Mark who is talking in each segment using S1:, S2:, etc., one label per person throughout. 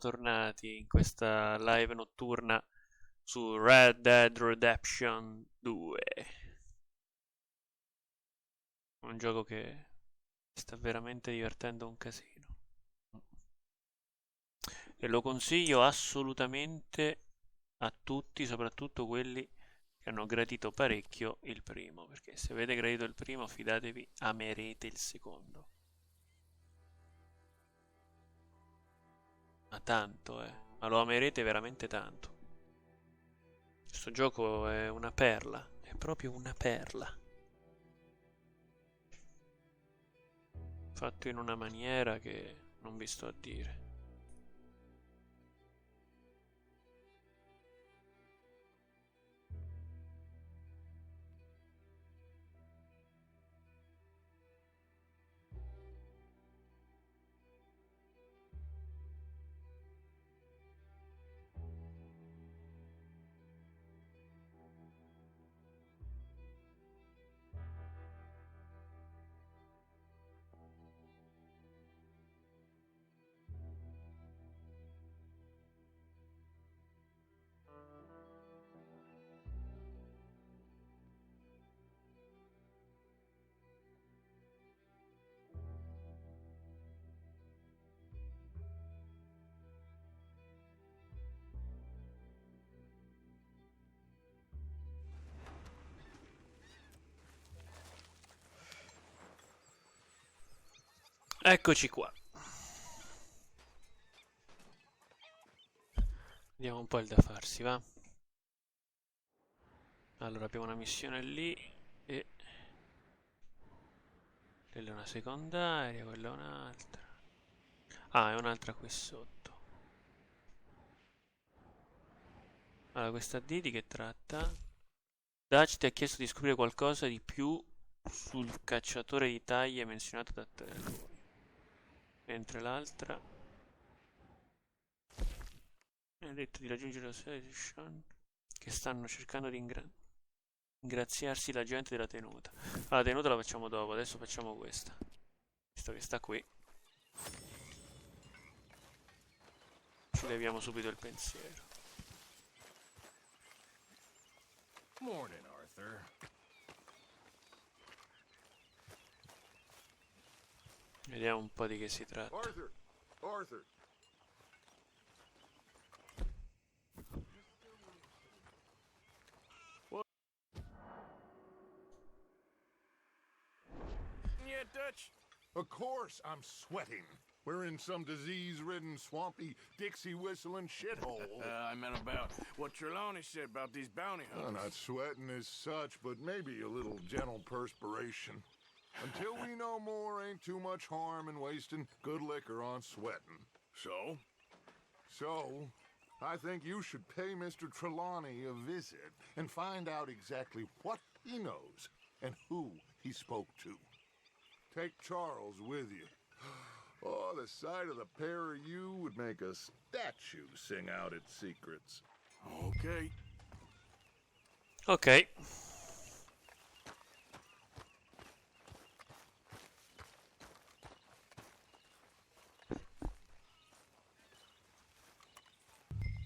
S1: tornati in questa live notturna su Red Dead Redemption 2. Un gioco che sta veramente divertendo un casino. E lo consiglio assolutamente a tutti, soprattutto quelli che hanno gradito parecchio il primo, perché se avete gradito il primo, fidatevi, amerete il secondo. Ma tanto, ma lo amerete veramente tanto. Questo gioco è una perla, è proprio una perla. Fatto in una maniera che non vi sto a dire. Eccoci qua. Vediamo un po' il da farsi, va? Allora abbiamo una missione lì e quella è una secondaria, quella è un'altra. Ah, è un'altra qui sotto. Allora, questa D di che tratta? Dutch ti ha chiesto di scoprire qualcosa di più sul cacciatore di taglie menzionato da te. Mentre l'altra mi ha detto di raggiungere la sede di Sean, che stanno cercando di ingraziarsi la gente della tenuta. Allora, la tenuta la facciamo dopo, adesso facciamo questa. Visto che sta qui, ci leviamo subito il pensiero.
S2: Morning, Arthur.
S1: Vediamo un po' di che si tratta.
S2: Arthur. What? Yeah, Dutch?
S3: Of course I'm sweating. We're in some disease-ridden, swampy, Dixie-whistling shithole.
S2: I meant about what Trelawney said about these bounty
S3: I'm
S2: hunters.
S3: not sweating as such, but maybe a little gentle perspiration. Until we know more, ain't too much harm in wasting good liquor on sweating.
S2: So?
S3: So, I think you should pay Mr. Trelawney a visit and find out exactly what he knows and who he spoke to. Take Charles with you. Oh, the sight of the pair of you would make a statue sing out its secrets.
S2: Okay.
S1: Ok.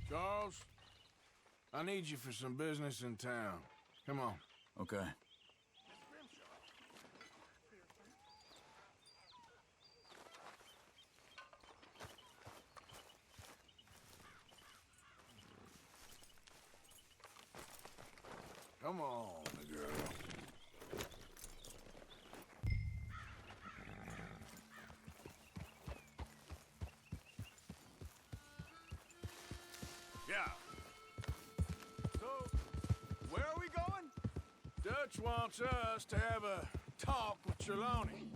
S2: Charles, I need you for some business in town. Come on.
S4: Okay.
S2: Come on, girl. Yeah. So, where are we going? Dutch wants us to have a talk with Trelawney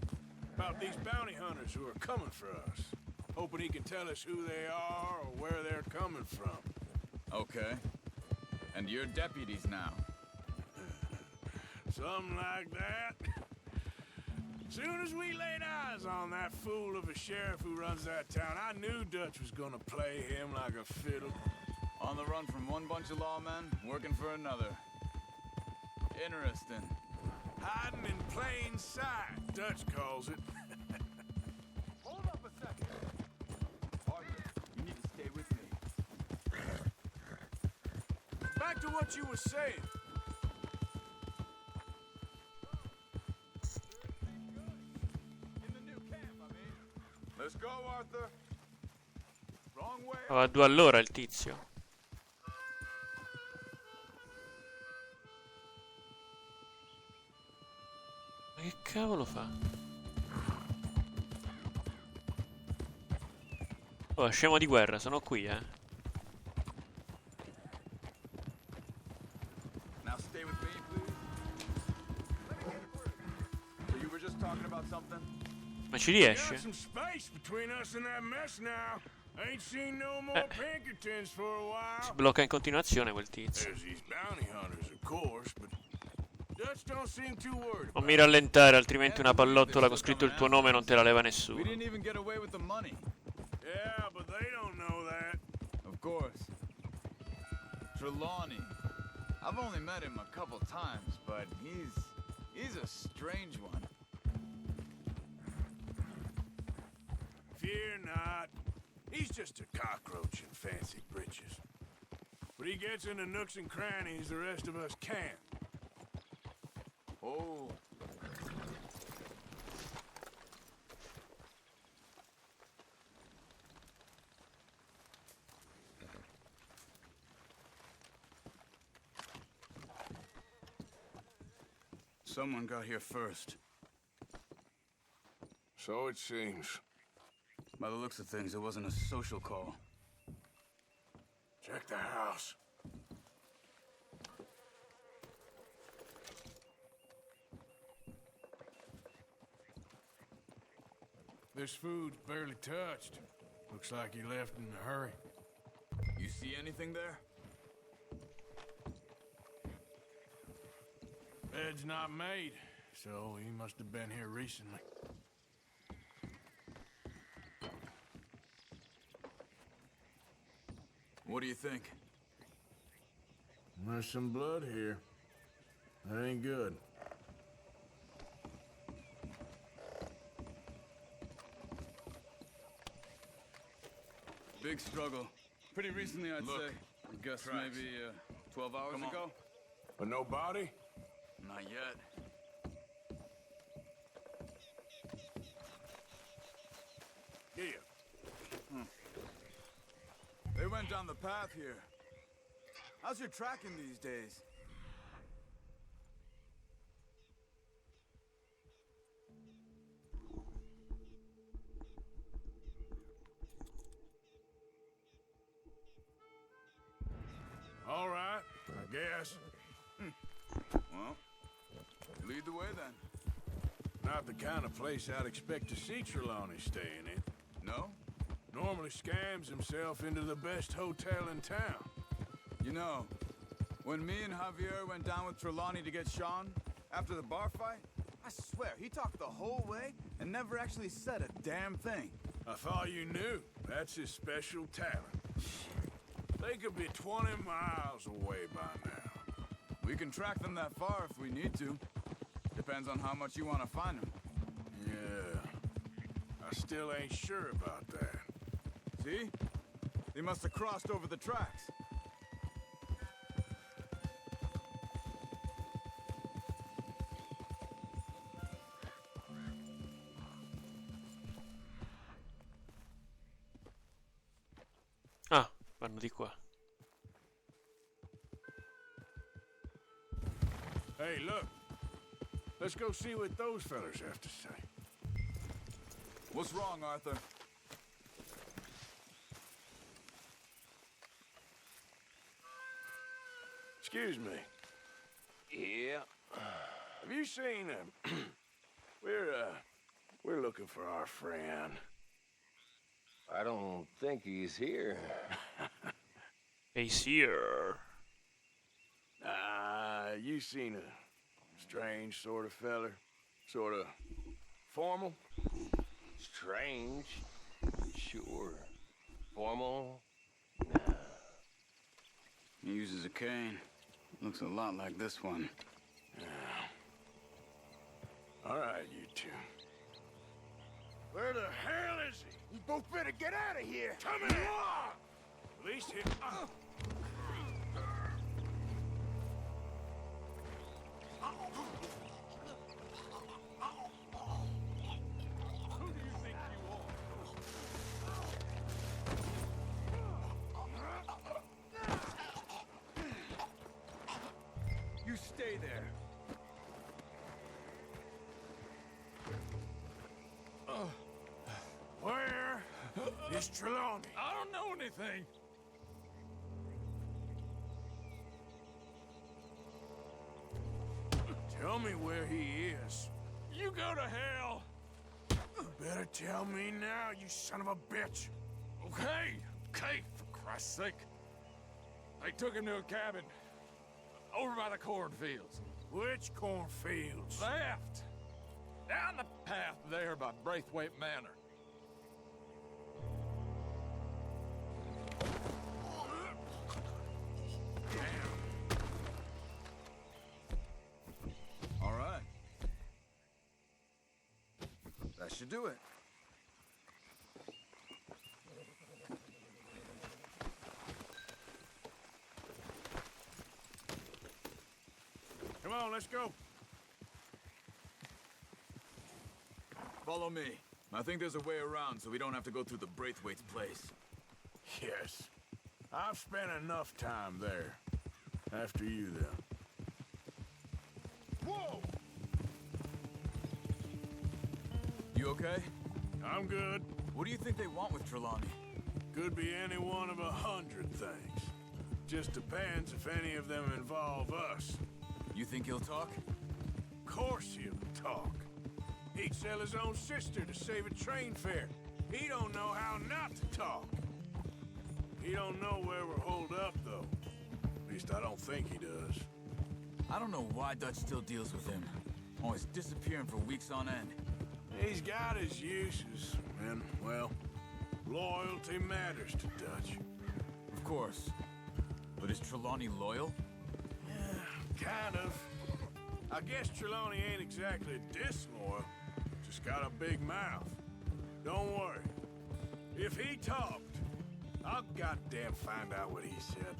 S2: about these bounty hunters who are coming for us. Hoping he can tell us who they are or where they're coming from.
S4: Okay. And you're deputies now.
S2: Something like that. Soon as we laid eyes on that fool of a sheriff who runs that town, I knew Dutch was gonna play him like a fiddle.
S4: On the run from one bunch of lawmen, working for another. Interesting.
S2: Hiding in plain sight, Dutch calls it.
S4: Hold up a second. Arthur, you need to stay
S2: to what you were saying.
S4: In the new camp, I mean. Let's go, Arthur. Wrong way.
S1: Va a 2 all'ora il tizio. Ma che cavolo fa? Oh, scemo di guerra, sono qui,
S4: Now stay with me, please. So you were just talking about something?
S1: Ma ci
S2: Got
S1: riesce?
S2: some space between us and that mess now. Ain't seen no more Pinkertons for a
S1: Si
S2: while.
S1: blocca in continuazione quel tizio.
S2: There's these bounty hunters, of course, but Dutch don't seem too worried
S1: Non
S2: about
S1: mi rallentare, altrimenti una pallottola con scritto il tuo nome non te la leva
S4: We
S1: nessuno.
S4: didn't even get away with the money.
S2: it. Yeah, but they don't know that.
S4: Of course. Trelawney. I've only met him a couple times, but he's a strange one.
S2: Fear not. He's just a cockroach in fancy breeches. But he gets into nooks and crannies the rest of us can't.
S4: Oh. Someone got here first.
S2: So it seems.
S4: By the looks of things, it wasn't a social call.
S2: Check the house. This food's barely touched. Looks like he left in a hurry.
S4: You see anything there?
S2: Bed's not made, so he must have been here recently.
S4: What do you think?
S2: There's some blood here. That ain't good.
S4: Big struggle. Pretty recently, I'd
S2: Look,
S4: say. I guess
S2: tracks.
S4: maybe 12 hours
S2: Come on.
S4: ago?
S2: But no body?
S4: Not yet.
S2: Here.
S4: They went down the path here. How's your tracking these days?
S2: All right, I guess.
S4: Well, lead the way then.
S2: Not the kind of place I'd expect to see Trelawney staying in.
S4: No?
S2: Normally scams himself into the best hotel in town.
S4: You know, when me and Javier went down with Trelawney to get Sean, after the bar fight, I swear, he talked the whole way and never actually said a damn thing.
S2: I thought you knew. That's his special talent. They could be 20 miles away by now.
S4: We can track them that far if we need to. Depends on how much you want to find them.
S2: Yeah. I still ain't sure about that.
S4: See? They must have crossed over the tracks.
S1: Ah, vanno di qua.
S2: Hey, look. Let's go see what those fellas have to say.
S4: What's wrong, Arthur?
S2: Excuse me.
S5: Yeah,
S2: Have you seen him? We're looking for our friend.
S5: I don't think he's here.
S1: He's here.
S2: You seen a strange sort of feller? Sort of formal?
S5: Strange. Sure. Formal.
S4: He uses a cane. Looks a lot like this one.
S2: All right, you two. Where the hell is he?
S3: You both better get out of here.
S2: Come in! At least hit.
S4: there.
S2: Where is Trelawney?
S6: I don't know anything.
S2: Tell me where he is.
S6: You go to hell.
S2: Better tell me now, you son of a bitch.
S6: Okay, okay, for Christ's sake. They took him to a cabin over by the cornfields.
S2: Which cornfields?
S6: Left. Down the path there by Braithwaite Manor.
S4: All right. That should do it.
S2: Come on, let's go.
S4: Follow me. I think there's a way around so we don't have to go through the Braithwaite's place.
S2: Yes. I've spent enough time there. After you, then. Whoa!
S4: You okay?
S2: I'm good.
S4: What do you think they want with Trelawney?
S2: Could be any one of 100 things. Just depends if any of them involve us.
S4: You think he'll talk?
S2: Of course he'll talk. He'd sell his own sister to save a train fare. He don't know how not to talk. He don't know where we're holed up, though. At least I don't think he does.
S4: I don't know why Dutch still deals with him. Always disappearing for weeks on end.
S2: He's got his uses, and, well, loyalty matters to Dutch.
S4: Of course. But is Trelawney loyal?
S2: Yeah, kind of. I guess Trelawney ain't exactly disloyal, just got a big mouth. Don't worry. If he talked, I'll goddamn find out what he said.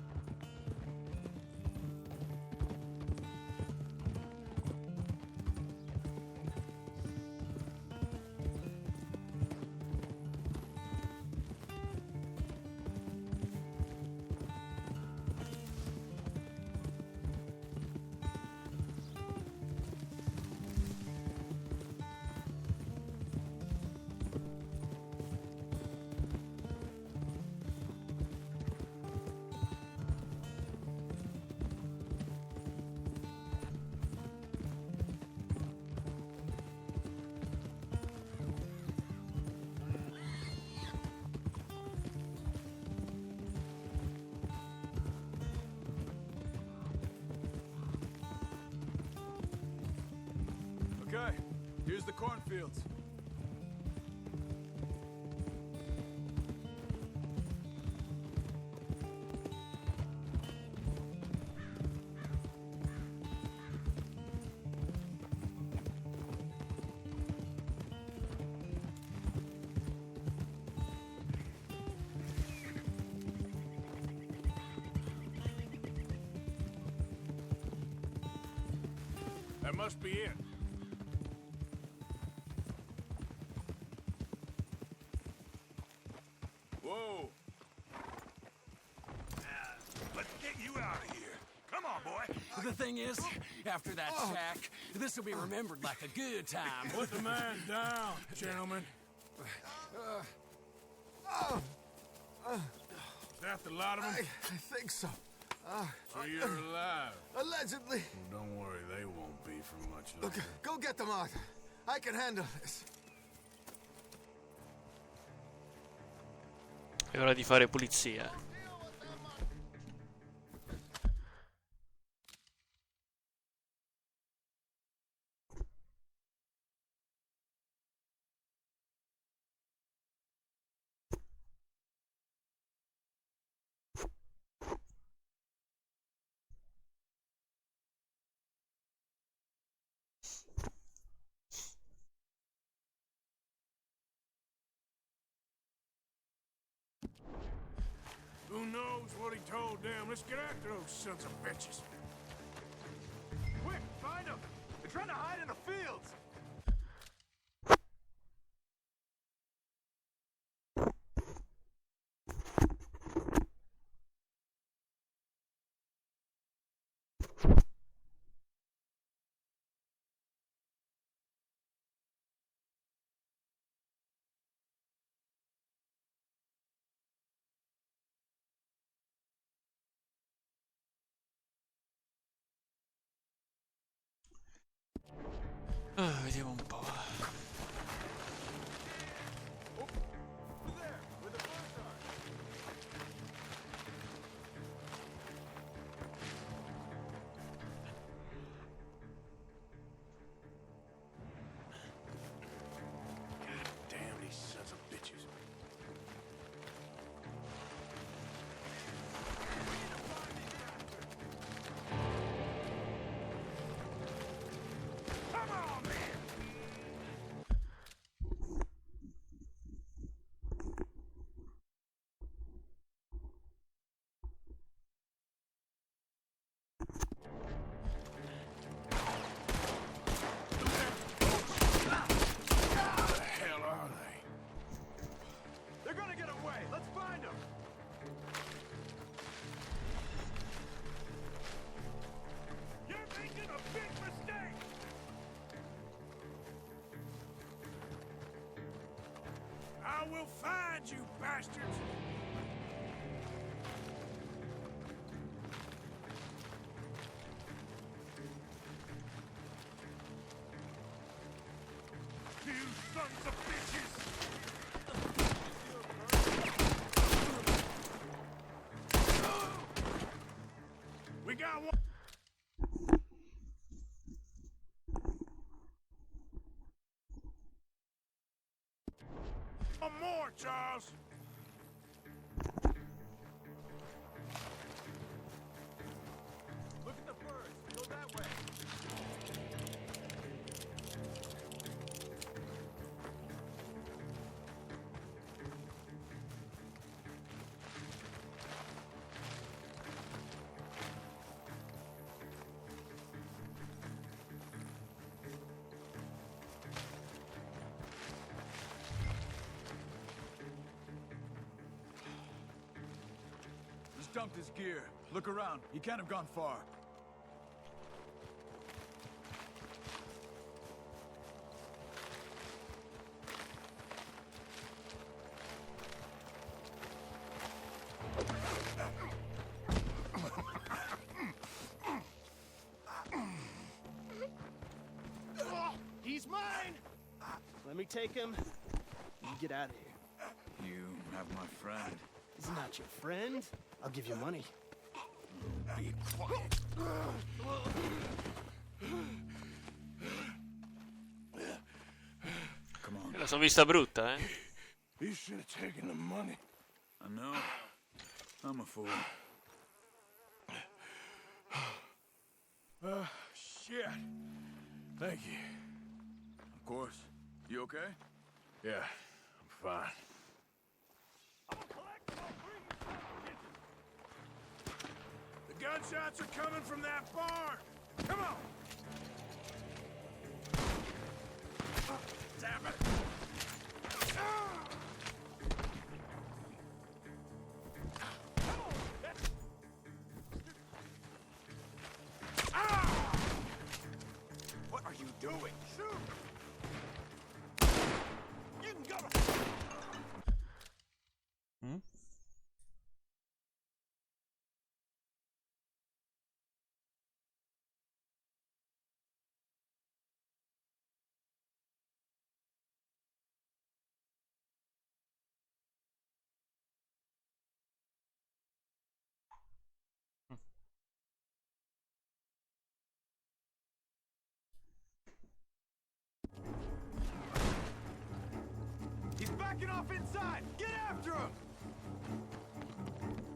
S4: Okay, here's the cornfields.
S2: That must be it.
S6: Whoa. Let's get you out of here. Come on, boy.
S7: The thing is, after that attack, this will be remembered like a good time.
S2: Put the man down, gentlemen. Is that the lot of them?
S8: I think so.
S2: So you're alive.
S8: Allegedly.
S2: Well, don't worry, they won't be for much
S8: Look,
S2: longer.
S8: go get them, Arthur. I can handle this.
S1: È ora di fare pulizia.
S2: Who knows what he told them? Let's get after those sons of bitches.
S4: Quick, find them! They're trying to hide in the fields!
S1: Vediamo un po'.
S2: Damn these sons of bitches. Come on, man! Where the hell are they?
S4: They're gonna get away. Let's find them.
S2: You're making a big mistake! I will find you, bastards! You sons of bitches! We got one. One more, Charles.
S4: Look at the birds. Go that way. He's dumped his gear. Look around. He can't have gone far.
S9: He's mine! Let me take him. You get out of here.
S4: You have my friend.
S9: He's not your friend. I'll give you money.
S4: Be quiet. Come on.
S1: La sono vista brutta, eh?
S2: You should have taken the money.
S4: I know. I'm a fool.
S2: Shit. Thank you.
S4: Of course. You okay?
S2: Yeah, I'm fine. The gunshots are coming from that barn. Come on. Damn it.
S4: What are you doing? Shoot! You can go.
S1: Mm?
S4: He's backing off inside! Get after him!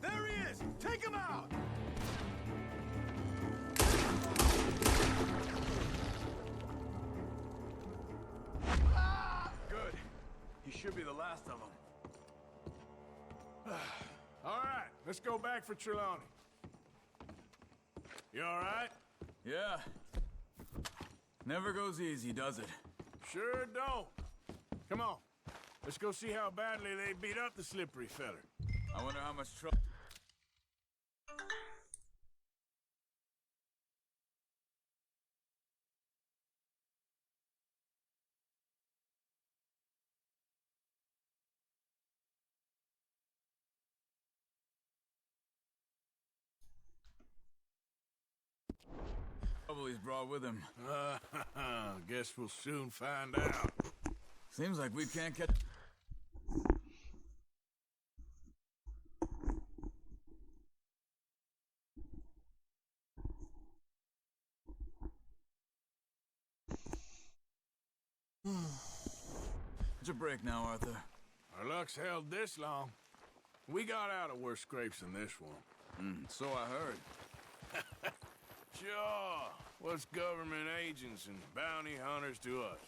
S4: There he is! Take him out! Good. He should be the last of them.
S2: All right, let's go back for Trelawney. You all right?
S4: Yeah. Never goes easy, does it?
S2: Sure don't. Come on. Let's go see how badly they beat up the slippery feller.
S4: I wonder how much trouble. trouble he's brought with him.
S2: Guess we'll soon find out.
S4: Seems like we can't catch... It's a break now, Arthur.
S2: Our luck's held this long. We got out of worse scrapes than this one.
S4: So I heard.
S2: Sure. What's government agents and bounty hunters to us?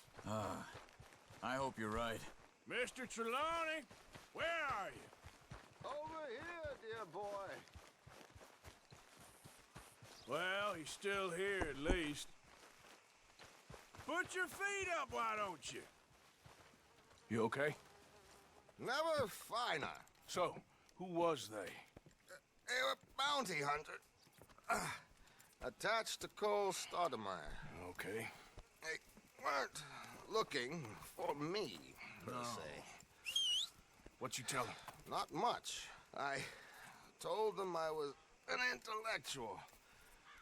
S4: I hope you're right.
S2: Mr. Trelawney, where are you?
S5: Over here, dear boy.
S2: Well, he's still here at least. Put your feet up, why don't you? You okay?
S8: Never finer.
S2: So, who was they?
S8: They were bounty hunter. Attached to Cole Stoudemire.
S2: Okay.
S8: They weren't looking for me, per se.
S2: What you tell them?
S8: Not much. I told them I was an intellectual.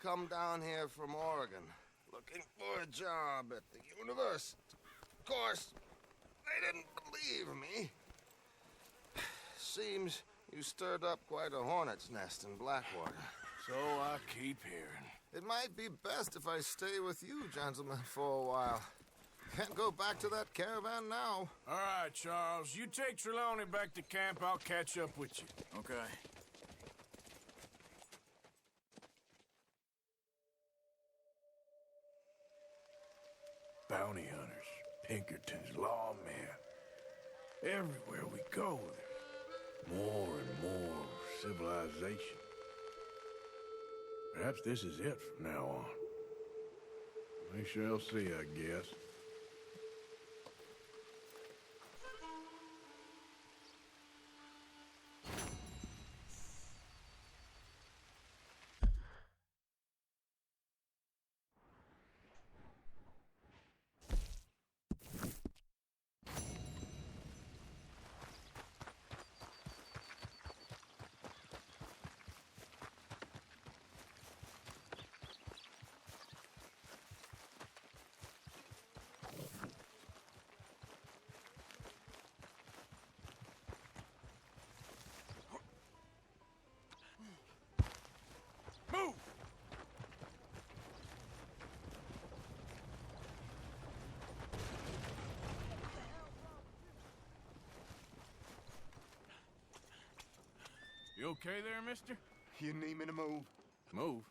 S8: Come down here from Oregon, looking for a job at the university. Of course, they didn't believe me. Seems you stirred up quite a hornet's nest in Blackwater.
S2: So I keep hearing.
S8: It might be best if I stay with you, gentlemen, for a while. Can't go back to that caravan now.
S2: All right, Charles. You take Trelawney back to camp. I'll catch up with you.
S4: Okay.
S2: Bounty hunters, Pinkerton's lawmen. Everywhere we go, there's more and more civilization. Perhaps this is it from now on. We shall see, I guess. Move! You okay there, mister?
S8: You need me to move?
S2: Move.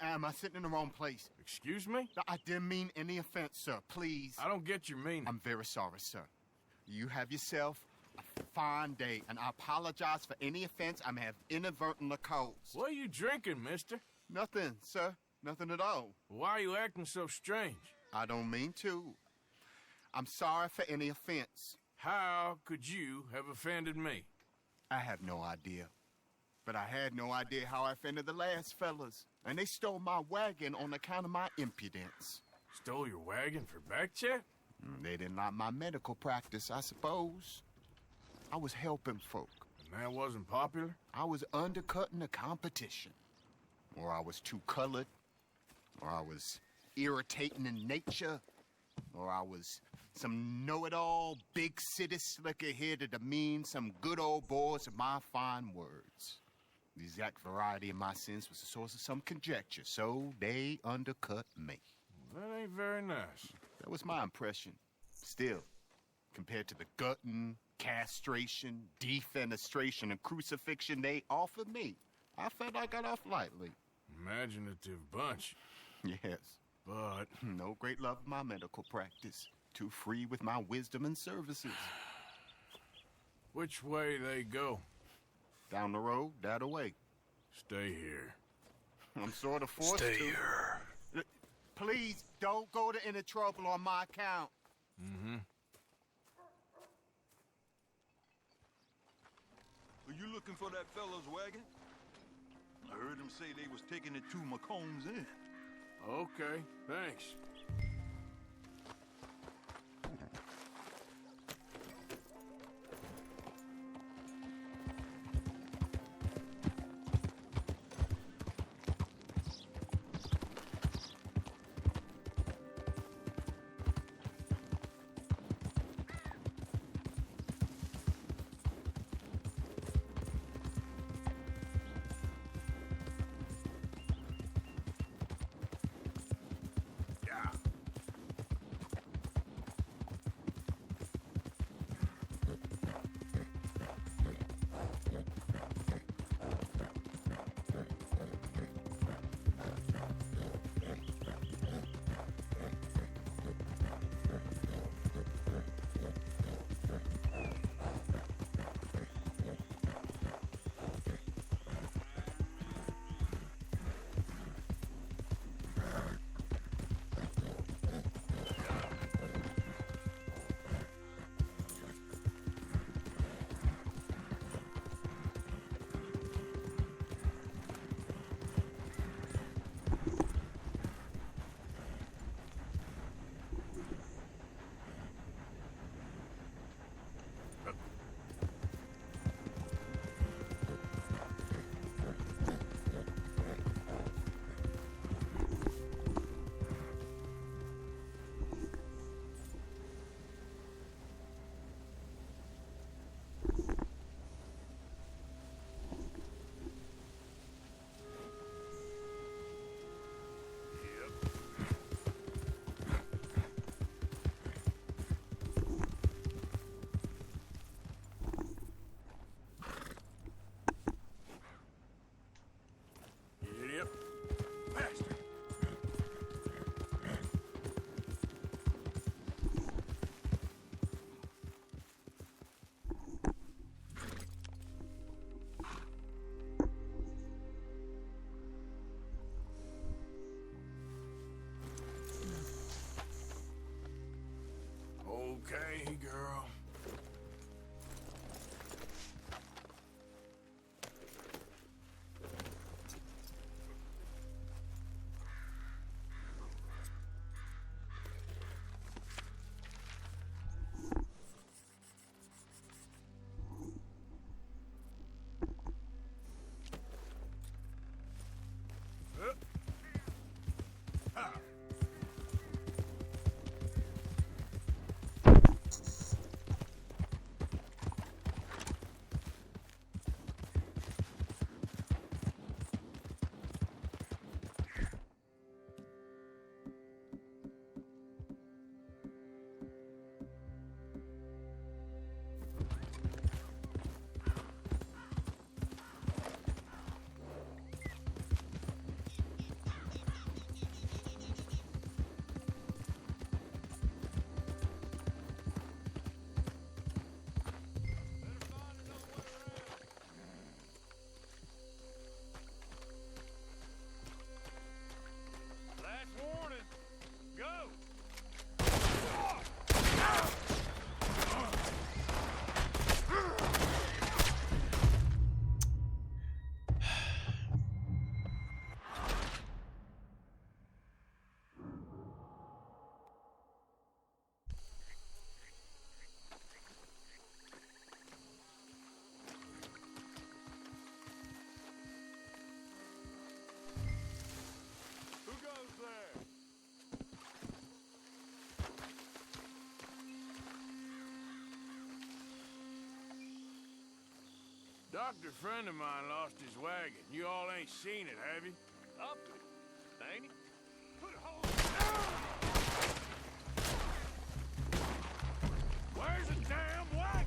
S8: Am I sitting in the wrong place?
S2: Excuse me?
S8: I didn't mean any offense, sir. Please.
S2: I don't get your meaning.
S8: I'm very sorry, sir. You have yourself a fine day, and I apologize for any offense I may have inadvertently caused.
S2: What are you drinking, mister?
S8: Nothing, sir. Nothing at all.
S2: Why are you acting so strange?
S8: I don't mean to. I'm sorry for any offense.
S2: How could you have offended me?
S8: I have no idea. But I had no idea how I offended the last fellas. And they stole my wagon on account of my impudence.
S2: Stole your wagon for back check?
S8: They didn't like my medical practice, I suppose. I was helping folk.
S2: And that wasn't popular?
S8: I was undercutting the competition. Or I was too colored. Or I was irritating in nature. Or I was some know-it-all, big city slicker here to demean some good old boys of my fine words. The exact variety of my sins was the source of some conjecture, so they undercut me.
S2: That ain't very nice.
S8: That was my impression. Still, compared to the gutting, castration, defenestration, and crucifixion they offered me, I felt I got off lightly.
S2: Imaginative bunch.
S8: Yes.
S2: But
S8: no great love of my medical practice. Too free with my wisdom and services.
S2: which way they go?
S8: Down the road, that away.
S2: Stay here.
S8: I'm sort of forced to.
S2: Stay here.
S8: Please, don't go to any trouble on my account.
S2: Mm-hmm.
S10: Are you looking for that fella's wagon? I heard him say they was taking it to McComb's Inn.
S2: Okay, thanks. Doctor friend of mine lost his wagon. You all ain't seen it, have you?
S6: Upton, ain't he?
S2: Put a hole. Where's the damn wagon?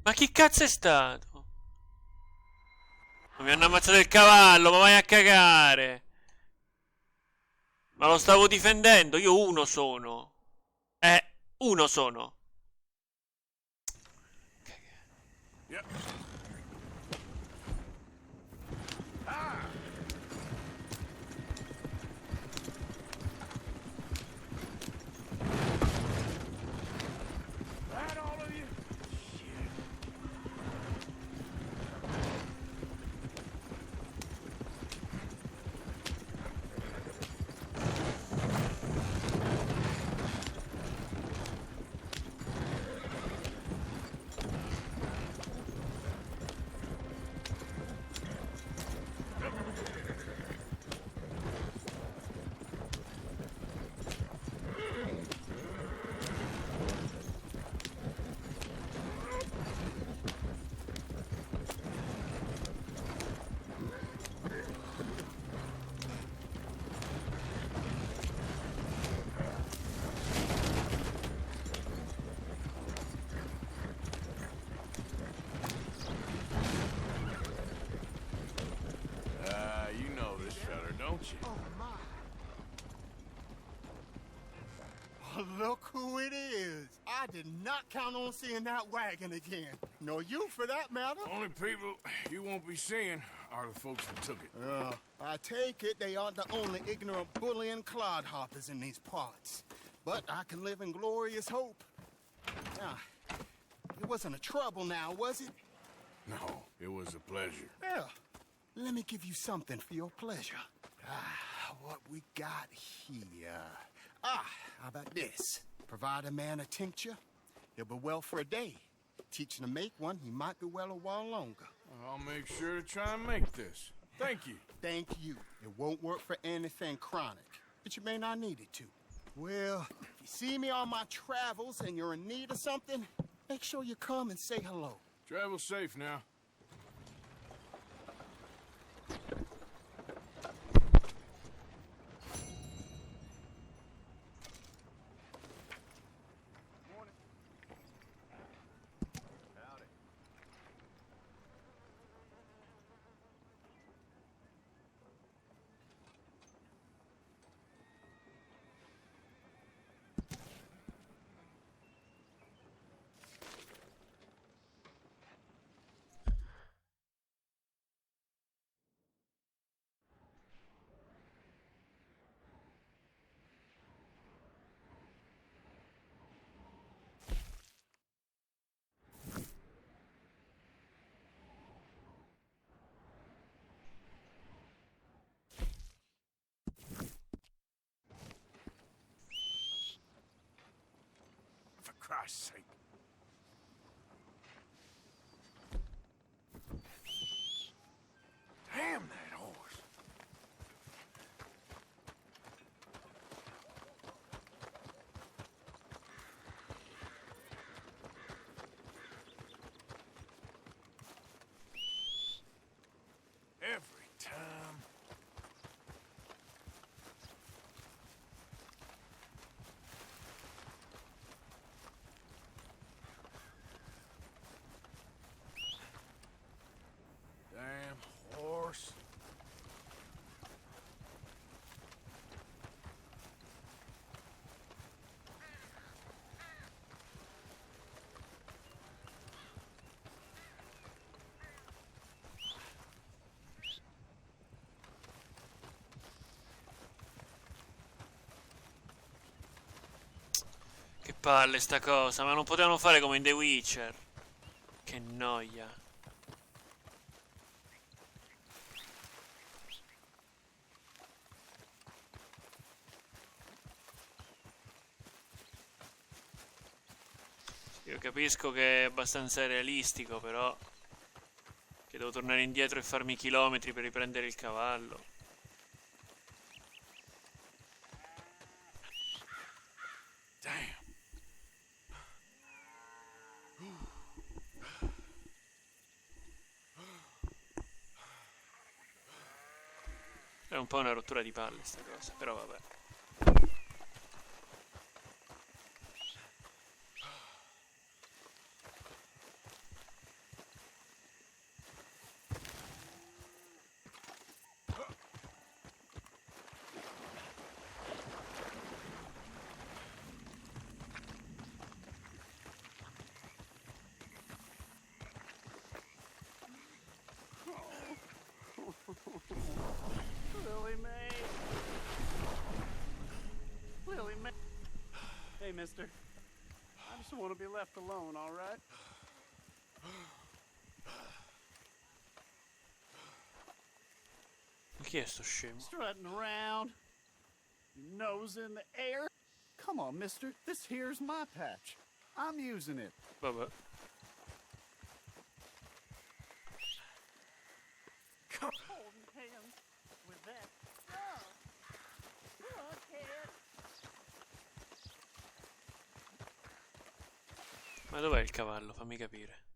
S1: Ma chi cazzo è stato? Mi hanno ammazzato il cavallo, ma vai a cagare. Ma lo stavo difendendo, io uno sono. Uno sono.
S2: Yep. That all of you? Shit. You know this feller, don't you?
S8: Oh, my. Oh, look who it is. I did not count on seeing that wagon again. Nor you, for that matter.
S2: Only people you won't be seeing are the folks that took it.
S8: I take it they aren't the only ignorant bullying clodhoppers in these parts. But I can live in glorious hope. Now, it wasn't a trouble now, was it?
S2: No, it was a pleasure.
S8: Yeah. Let me give you something for your pleasure. What we got here. How about this? Provide a man a tincture, he'll be well for a day. Teach him to make one, he might be well a while longer.
S2: I'll make sure to try and make this. Thank you.
S8: Thank you. It won't work for anything chronic, but you may not need it to. Well, if you see me on my travels and you're in need of something, make sure you come and say hello.
S2: Travel safe now. For Christ's sake. time. Damn horse.
S1: Che palle sta cosa, ma non potevano fare come in The Witcher. Che noia. Io capisco che è abbastanza realistico, però che devo tornare indietro e farmi chilometri per riprendere il cavallo.
S2: Damn.
S1: È un po' una rottura di palle sta cosa, però vabbè.
S9: Lily Mae. Lily Mae. Hey, mister. I just want to be left alone, all right?
S1: Ma chi è sto scemo?
S9: Strutting around, your nose in the air. Come on, mister. This here's my patch. I'm using it.
S1: Vabbè.
S9: Holding hands with that stuff. Look,
S1: Ma dov'è il cavallo? Fammi capire.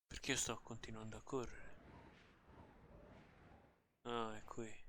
S1: Perché io sto continuando a correre? Ah, è qui.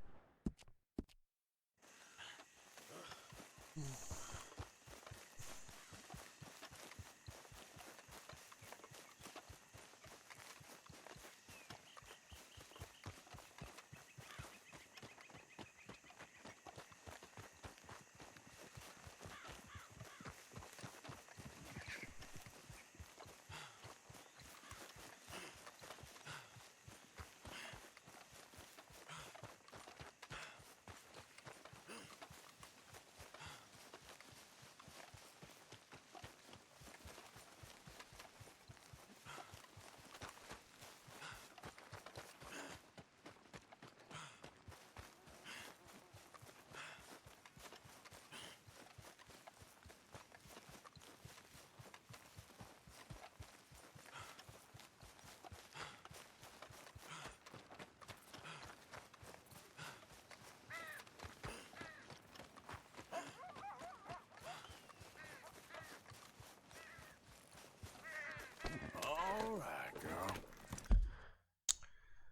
S2: All right, girl.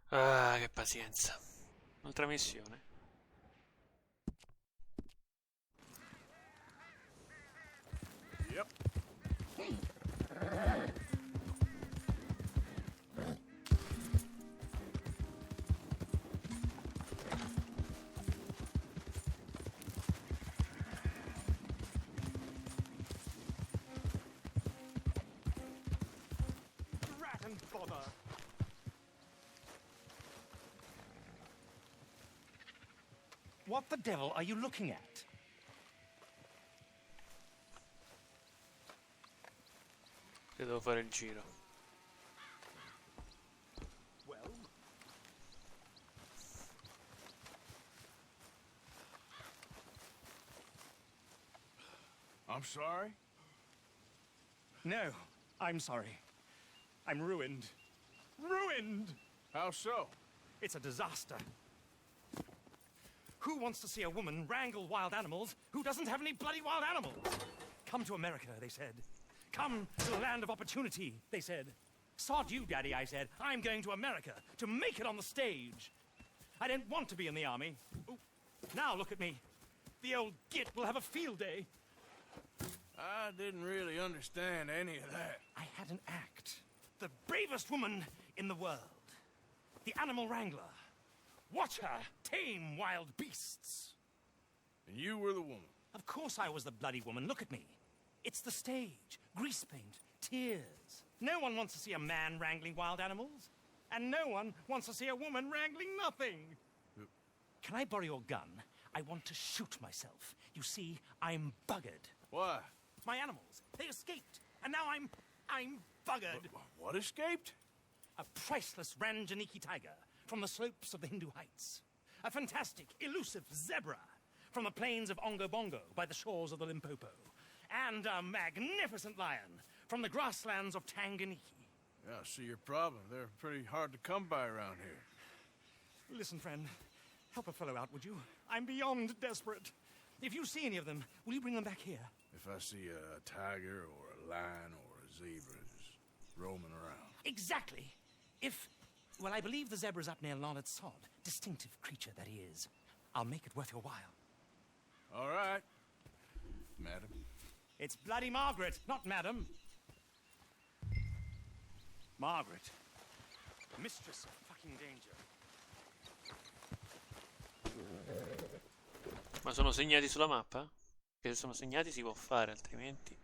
S1: Ah, che pazienza. Un'altra missione.
S2: Yep.
S9: rat and bother.
S11: What the devil are you looking at?
S1: Che devo fare il giro.
S9: Well,
S2: I'm sorry.
S11: No, I'm sorry. I'm ruined. Ruined!
S2: How so?
S11: It's a disaster. Who wants to see a woman wrangle wild animals who doesn't have any bloody wild animals? Come to America, they said. Come to the land of opportunity, they said. Sod you, Daddy, I said. I'm going to America to make it on the stage. I didn't want to be in the army. Ooh, now look at me. The old git will have a field day.
S2: I didn't really understand any of that.
S11: I had an act. The bravest woman in the world. The animal wrangler. Watch her tame wild beasts.
S2: And you were the woman.
S11: Of course I was the bloody woman. Look at me. It's the stage. Grease paint. Tears. No one wants to see a man wrangling wild animals. And no one wants to see a woman wrangling nothing. Can I borrow your gun? I want to shoot myself. You see, I'm buggered.
S2: Why?
S11: My animals. They escaped. And now I'm buggered.
S2: What escaped?
S11: A priceless Ranjaniki tiger from the slopes of the Hindu Heights. A fantastic, elusive zebra from the plains of Ongo Bongo by the shores of the Limpopo. And a magnificent lion from the grasslands of Tanganyika.
S2: Yeah, I see your problem. They're pretty hard to come by around here.
S11: Listen, friend. Help a fellow out, would you? I'm beyond desperate. If you see any of them, will you bring them back here?
S2: If I see a tiger or a lion or a zebra just roaming around.
S11: Exactly. Well, I believe the zebra's up near Larned Sod. Distinctive creature that he is. I'll make it worth your while.
S2: All right, madam.
S11: It's bloody Margaret, not madam. Margaret. Mistress of fucking danger.
S1: Ma sono segnati sulla mappa? Che se sono segnati si può fare, altrimenti...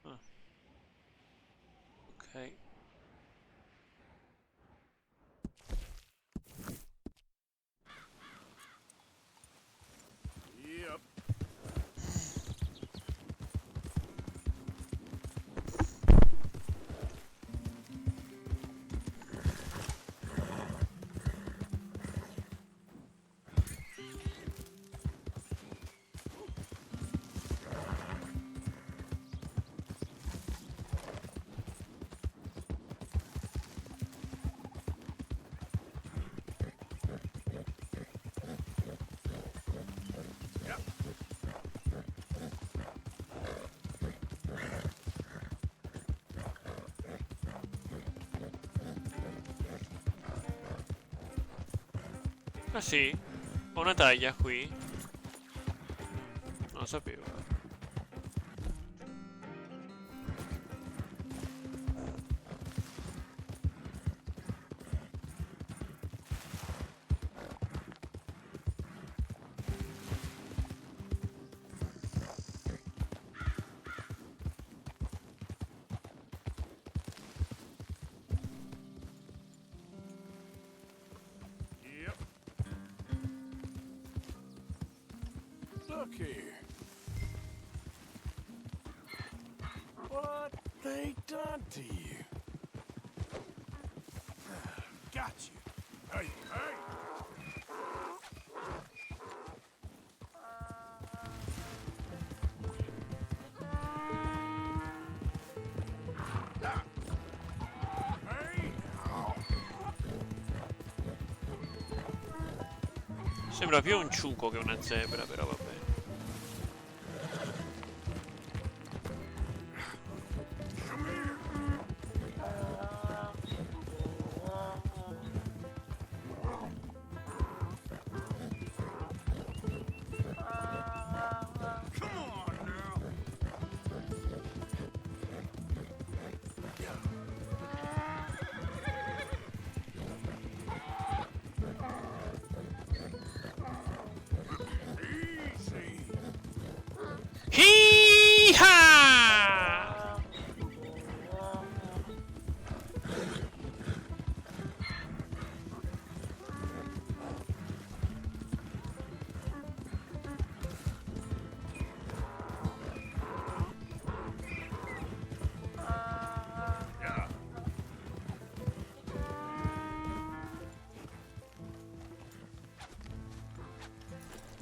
S1: Ah. Ok.
S2: Yep.
S1: Ah sì? Ho una taglia qui? Non lo sapevo.
S2: Look here. What they done to you? Got you. Hey, hey!
S1: Sembra più un ciuco che una zebra, però va bene. Hee-ha!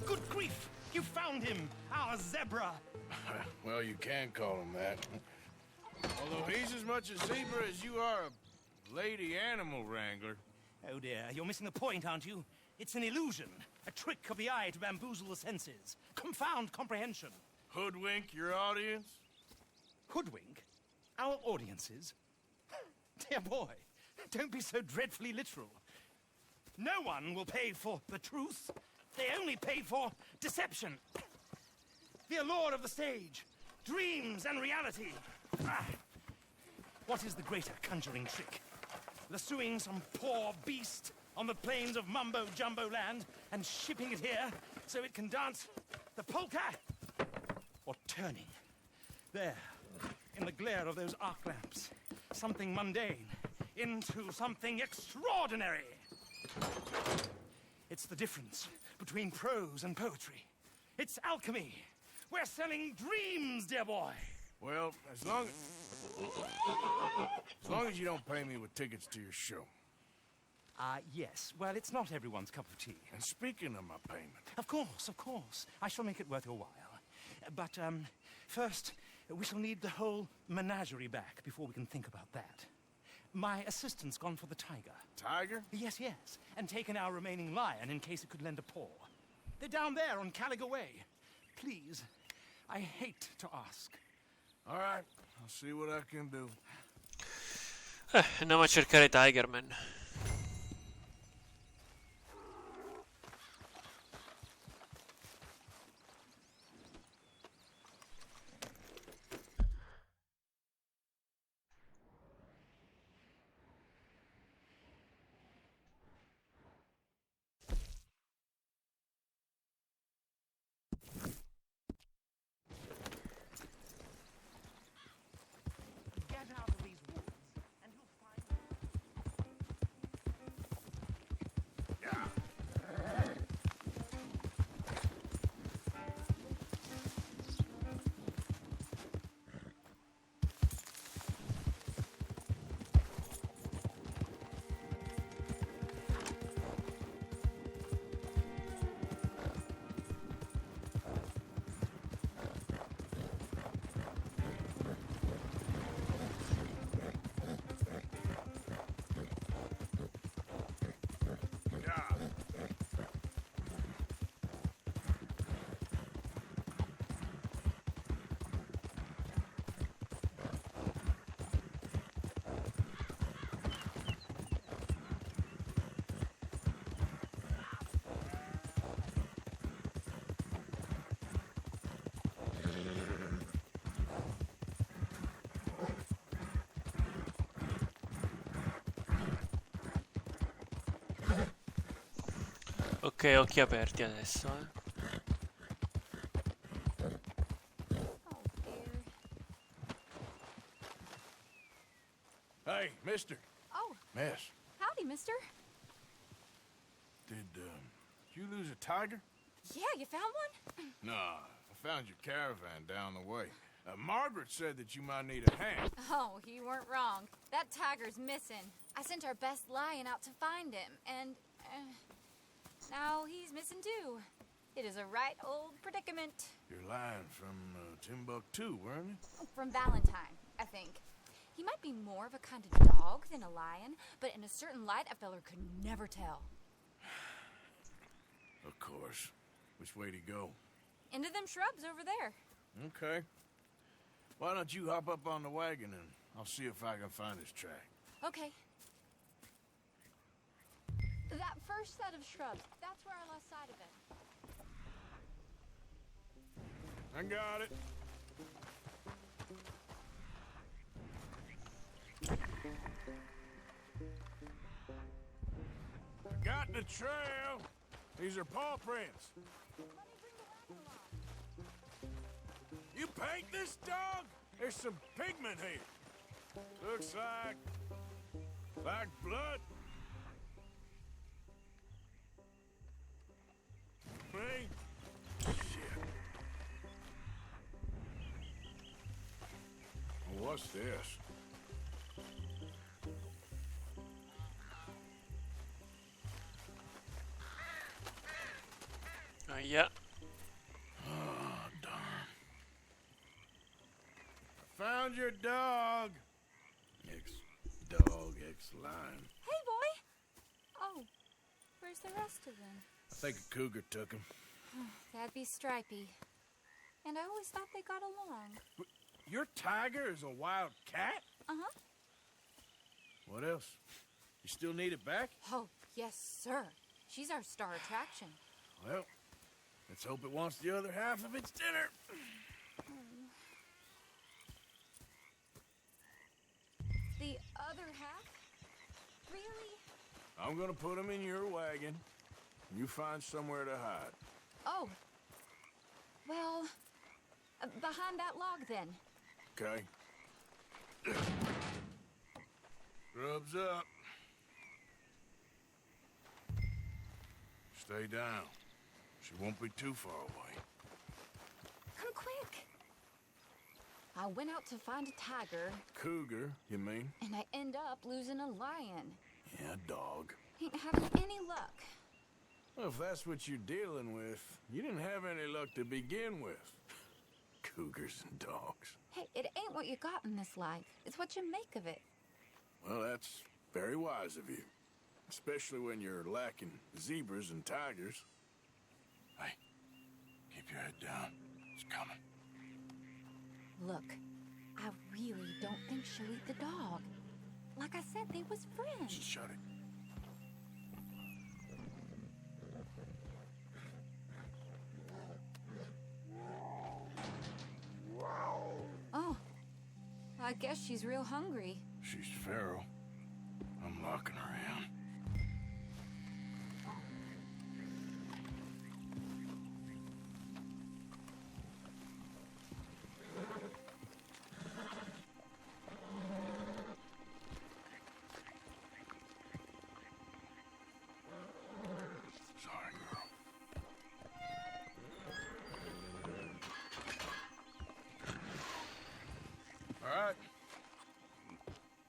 S11: Good grief! You found him! Our zebra!
S2: Well, you can call him that. Although he's as much a zebra as you are a lady animal wrangler.
S11: Oh dear, you're missing the point, aren't you? It's an illusion, a trick of the eye to bamboozle the senses, confound comprehension.
S2: Hoodwink your audience?
S11: Hoodwink? Our audiences? Dear boy, don't be so dreadfully literal. No one will pay for the truth. They only pay for deception. The allure of the stage, dreams and reality. Ah. What is the greater conjuring trick? Lassoing some poor beast on the plains of mumbo-jumbo land and shipping it here so it can dance the polka? Or turning, there, in the glare of those arc lamps, something mundane into something extraordinary? It's the difference between prose and poetry. It's alchemy. We're selling dreams, dear boy.
S2: Well, as long as you don't pay me with tickets to your show.
S11: Yes. Well, it's not everyone's cup of tea.
S2: And speaking of my payment...
S11: Of course. I shall make it worth your while. But, first, we shall need the whole menagerie back before we can think about that. My assistant's gone for the tiger.
S2: Tiger?
S11: Yes. And taken our remaining lion in case it could lend a paw. They're down there on Caliga Way. Please, I hate to ask.
S2: All right, I'll see what I can do.
S1: Andiamo a cercare Tigerman.
S11: Get out of these woods, and you'll find...
S1: Ok, occhi aperti adesso,
S2: Hey, mister.
S12: Oh.
S2: Miss.
S12: Howdy, mister.
S2: Did you lose a tiger?
S12: Yeah, you found one?
S2: Nah, I found your caravan down the way. Margaret said that you might need a hand.
S12: Oh, you weren't wrong. That tiger's missing. I sent our best lion out to find him, and now he's missing too. It is a right old predicament.
S2: You're lying from Timbuktu, weren't you?
S12: From Valentine, I think. He might be more of a kind of dog than a lion, but in a certain light, a feller could never tell.
S2: Of course. Which way to go?
S12: Into them shrubs over there.
S2: Okay. Why don't you hop up on the wagon and I'll see if I can find his track.
S12: Okay. That first set of shrubs, that's where I lost sight of it.
S2: I got it. I got the trail. These are paw prints. You paint this dog? There's some pigment here. Looks like blood. Me? Shit. What's this?
S1: Yeah.
S2: Oh, darn. found your dog. Ex-dog, ex-lion.
S12: Hey, boy! Oh, where's the rest of them?
S2: I think a cougar took him.
S12: That'd be Stripey. And I always thought they got along.
S2: Your tiger is a wild cat?
S12: Uh-huh.
S2: What else? You still need it back?
S12: Oh, yes, sir. She's our star attraction.
S2: Well, let's hope it wants the other half of its dinner.
S12: The other half? Really?
S2: I'm gonna put him in your wagon. You find somewhere to hide.
S12: Oh. Well, behind that log, then.
S2: Okay. Grub's up. Stay down. She won't be too far away.
S12: Come quick. I went out to find a tiger.
S2: Cougar, you mean?
S12: And I end up losing a lion.
S2: Yeah, dog.
S12: Ain't having any luck.
S2: Well, if that's what you're dealing with, you didn't have any luck to begin with. Cougars and dogs.
S12: Hey, it ain't what you got in this life. It's what you make of it.
S2: Well, that's very wise of you. Especially when you're lacking zebras and tigers. Hey, keep your head down. It's coming.
S12: Look, I really don't think she'll eat the dog. Like I said, they was friends.
S2: Just shut it.
S12: Oh, I guess she's real hungry.
S2: She's feral. I'm locking her in. Sorry, girl. All right.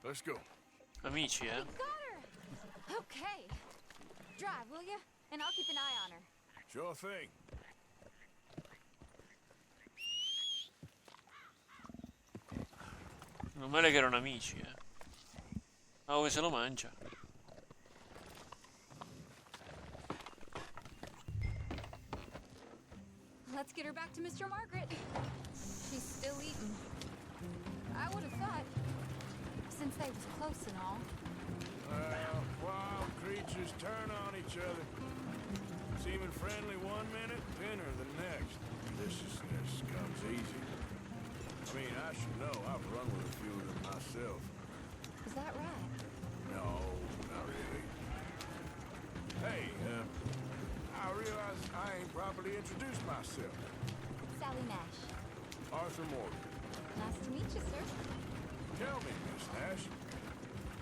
S2: Let's go.
S1: Amici, eh?
S12: Got her! Okay. Drive, will you? And I'll keep an eye on her.
S2: Sure thing.
S1: Non male che erano amici, eh. Oh, se lo mangia.
S12: Let's get her back to Mr. Margaret. She's still eating. I would have thought, since they was close and all.
S2: Well, wild creatures turn on each other. Seeming friendly one minute, bitter the next. Viciousness comes easy. I mean, I should know. I've run with a few of them myself.
S12: Is that right?
S2: No, not really. Hey, I realize I ain't properly introduced myself.
S12: Sally Nash.
S2: Arthur Morgan.
S12: Nice to meet you, sir.
S2: Tell me, Miss Nash,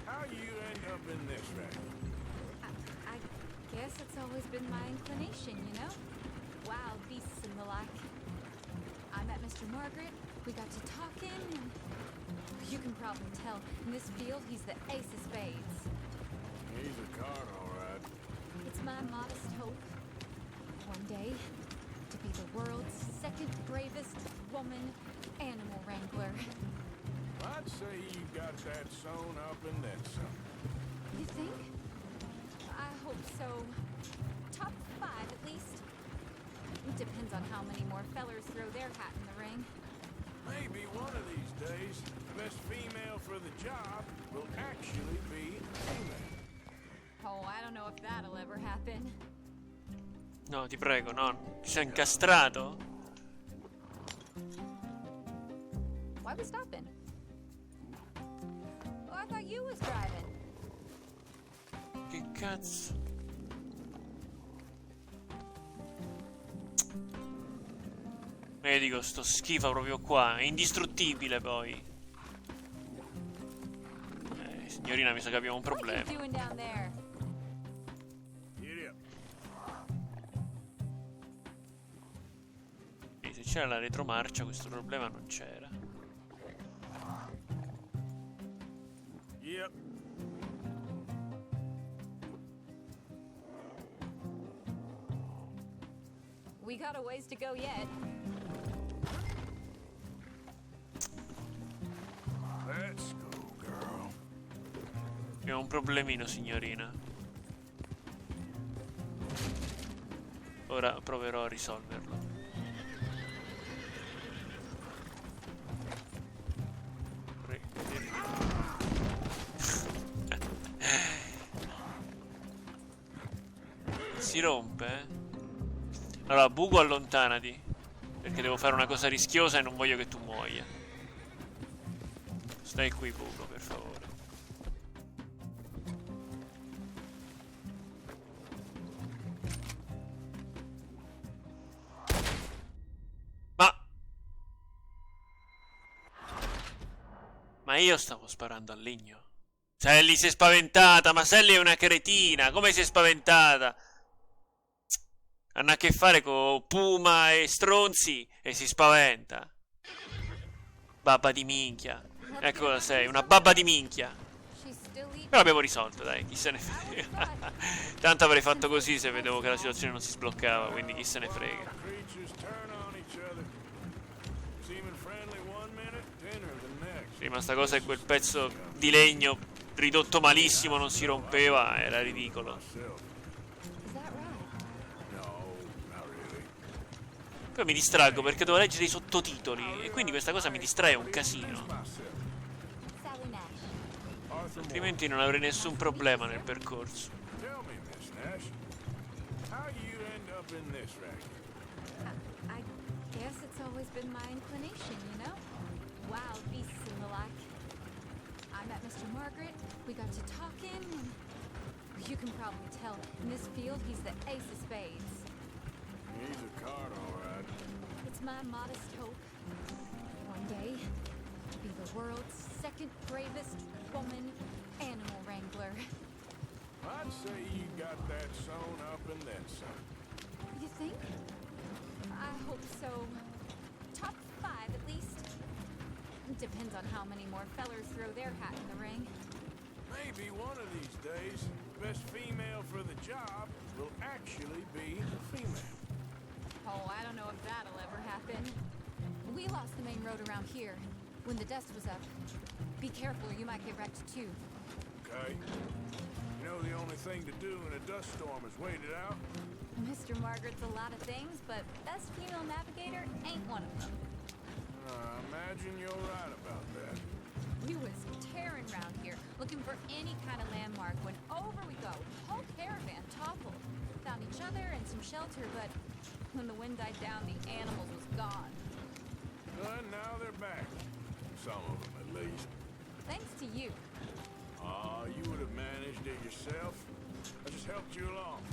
S2: how you end up in this racket?
S12: I guess it's always been my inclination, you know? Wild beasts and the like. I met Mr. Margaret, we got to talking, and you can probably tell, in this field, he's the ace of spades.
S2: He's a card, all right.
S12: It's my modest hope, one day, to be the world's second bravest woman animal wrangler.
S2: I'd say you got that sewn up and then some.
S12: You think? I hope so. Top 5, at least. It depends on how many more fellers throw their hat in the ring.
S2: Maybe one of these days, the best female for the job will actually be female.
S12: Oh, I don't know if that'll ever happen.
S1: No, ti prego, no. Ti sei incastrato?
S12: Why we stopping? Oh, I thought you was driving.
S1: Che cazzo? Dico, sto schifo proprio qua. È indistruttibile poi. Signorina, mi sa che abbiamo un problema.
S12: What are you doing down there?
S2: Giddy up.
S1: E se c'era la retromarcia questo problema non c'era.
S2: Yep.
S12: We got a ways to go yet.
S1: Abbiamo un problemino, signorina. Ora proverò a risolverlo. Si rompe, eh? Allora, Bugo, allontanati. Perché devo fare una cosa rischiosa e non voglio che tu muoia. Stai qui, Bugo, per favore. Ma io stavo sparando al legno. Sally si è spaventata, ma Sally è una cretina. Come si è spaventata? Hanno a che fare con Puma e stronzi e si spaventa. Babba di minchia. Ecco cosa sei, una babba di minchia. Però abbiamo risolto, dai, chi se ne frega. Tanto avrei fatto così se vedevo che la situazione non si sbloccava, quindi chi se ne frega. Sì, ma sta cosa è quel pezzo di legno ridotto malissimo, non si rompeva, era ridicolo. Poi mi distraggo perché devo leggere i sottotitoli e quindi questa cosa mi distrae un casino. Altrimenti non avrei nessun problema nel percorso.
S12: I guess it's always been my inclination, you know? Wild beasts and the like. I met Mr. Margaret, we got to talking, and you can probably tell, in this field he's the ace of spades.
S2: He's a card, all right.
S12: It's my modest hope, one day, to be the world's second bravest woman animal wrangler.
S2: I'd say you got that sewn up and then some.
S12: You think? I hope so. Top 5 at least. Depends on how many more fellers throw their hat in the ring.
S2: Maybe one of these days, the best female for the job will actually be a female.
S12: Oh, I don't know if that'll ever happen. We lost the main road around here when the dust was up. Be careful or you might get wrecked too.
S2: Okay. You know the only thing to do in a dust storm is wait it out?
S12: Mr. Margaret's a lot of things, but best female navigator ain't one of them.
S2: I imagine you're right about that.
S12: We was tearing around here, looking for any kind of landmark when over we go. Whole caravan toppled. Found each other and some shelter, but when the wind died down, the animals was gone.
S2: And now they're back. Some of them, at least.
S12: Thanks to you.
S2: You would have managed it yourself. I just helped you along.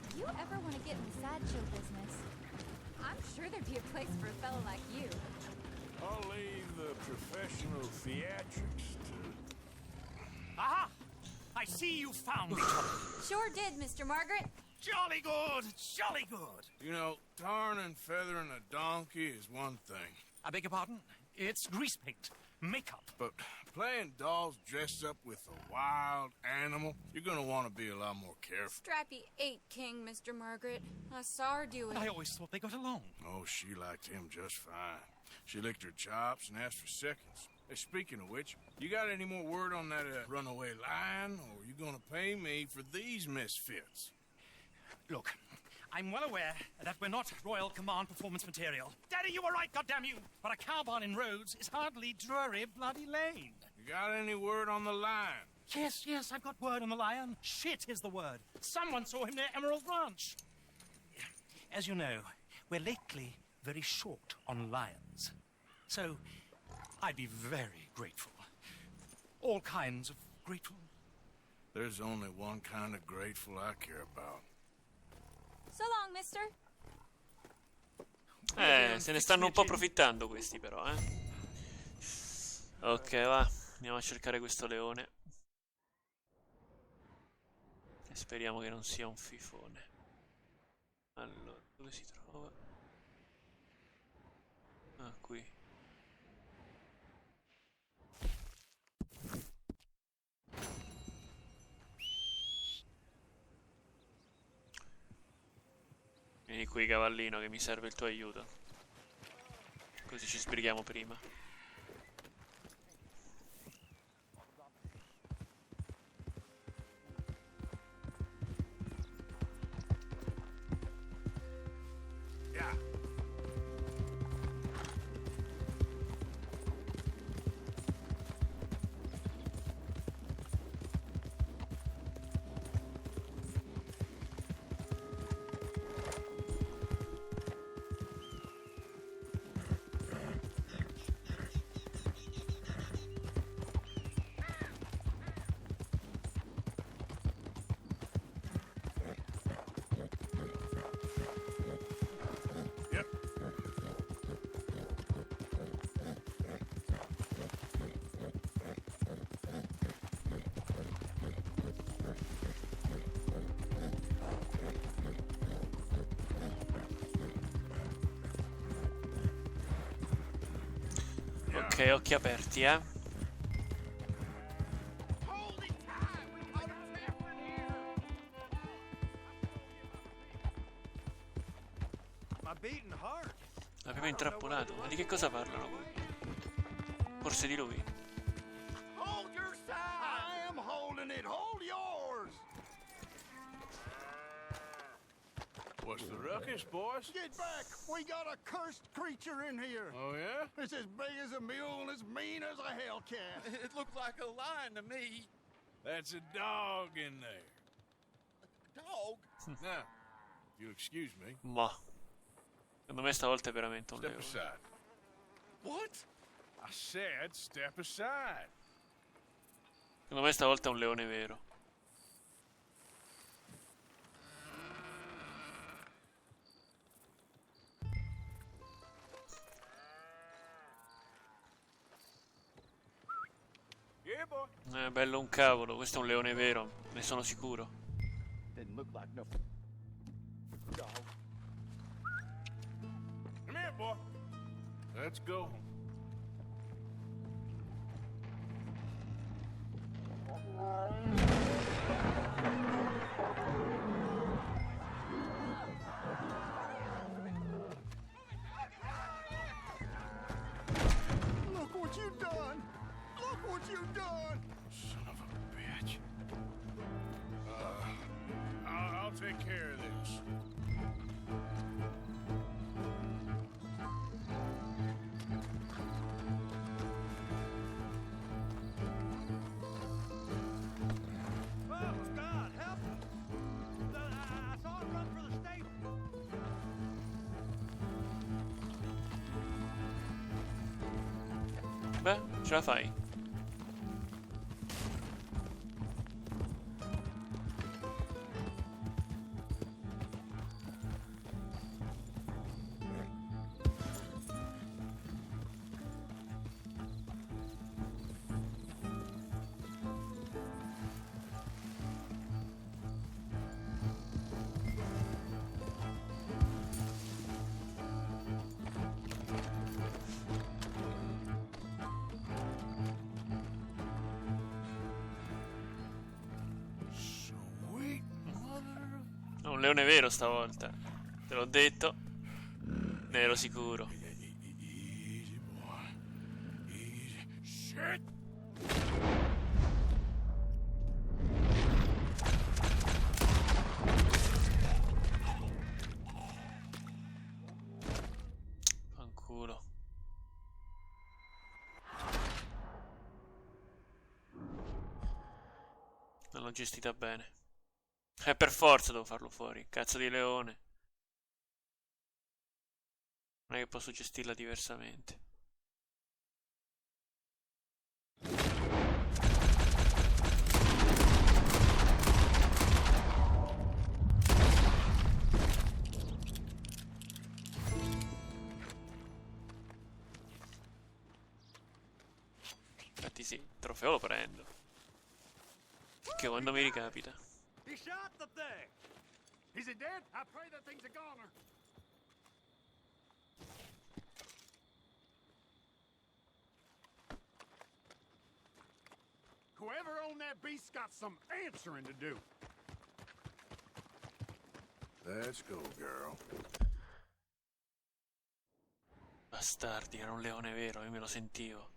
S12: If you ever want to get in the sideshow business, I'm sure there'd be a place for a fellow like you.
S2: I'll leave the professional theatrics to...
S11: Aha! I see you found each other.
S12: Sure did, Mr. Margaret.
S11: Jolly good, jolly good.
S2: You know, tarring and feathering a donkey is one thing.
S11: I beg your pardon? It's grease paint, makeup.
S2: But playing dolls dressed up with a wild animal, you're gonna want to be a lot more careful.
S12: Strappy ate King, Mr. Margaret. I saw her do it.
S11: I always thought they got along.
S2: Oh, she liked him just fine. She licked her chops and asked for seconds. Hey, speaking of which, you got any more word on that runaway lion, or are you gonna pay me for these misfits?
S11: Look, I'm well aware that we're not Royal Command performance material. Daddy, you were right, goddammit you! But a cow barn in Rhodes is hardly Drury Bloody Lane.
S2: You got any word on the lion?
S11: Yes, I've got word on the lion. Shit is the word. Someone saw him near Emerald Ranch. As you know, we're lately very short on lions. So, I'd be very grateful. All kinds of grateful.
S2: There's only one kind of grateful I care about.
S12: So long, mister.
S1: Se ne stanno un po' approfittando questi però, eh. Ok, va. Andiamo a cercare questo leone. E speriamo che non sia un fifone. Allora, dove si trova? Ah, qui. Vieni qui, cavallino, che mi serve il tuo aiuto. Così ci sbrighiamo prima. Ok, occhi aperti, eh. L'abbiamo intrappolato. Ma di che cosa parlano? Forse di lui.
S9: Hold your side! I am holding it. Hold yours!
S2: What's the ruckus, boys?
S9: Get back! We got a cursed creature in here.
S2: Oh, yeah?
S9: It's as big as a mule and as mean as a hellcat.
S7: It looked like a lion to me.
S2: That's a dog in there.
S7: Dog?
S2: Now, if you'll excuse me.
S1: Ma. Secondo me stavolta è veramente un
S2: Step
S1: leone.
S2: aside.
S7: What?
S2: I said step aside.
S1: Secondo me stavolta è un leone vero.
S2: Yeah, boy.
S1: Bello un cavolo, questo è un leone vero, ne sono sicuro.
S9: Didn't look like no dog.
S2: Come here, boy. Let's go.
S9: Look what you done! Look what you done!
S2: Son of a bitch. I'll take care of this.
S11: Oh, God, help! I saw it run for the stable.
S1: Beh, ce la fai.
S2: Sweet mother of...
S1: Un leone vero stavolta. Te l'ho detto. Ne ero sicuro.
S2: Easy, boy. Easy. Shit!
S1: Fanculo. Non l'ho gestita bene. Per forza devo farlo fuori. Cazzo di leone. Non è che posso gestirla diversamente. Infatti sì, il trofeo lo prendo. Che quando mi ricapita.
S9: He shot the thing! Is it dead? I pray that thing's a goner. Whoever owned that beast's got some answering to do.
S2: Let's go, girl.
S1: Bastardi, era un leone vero, io me lo sentivo.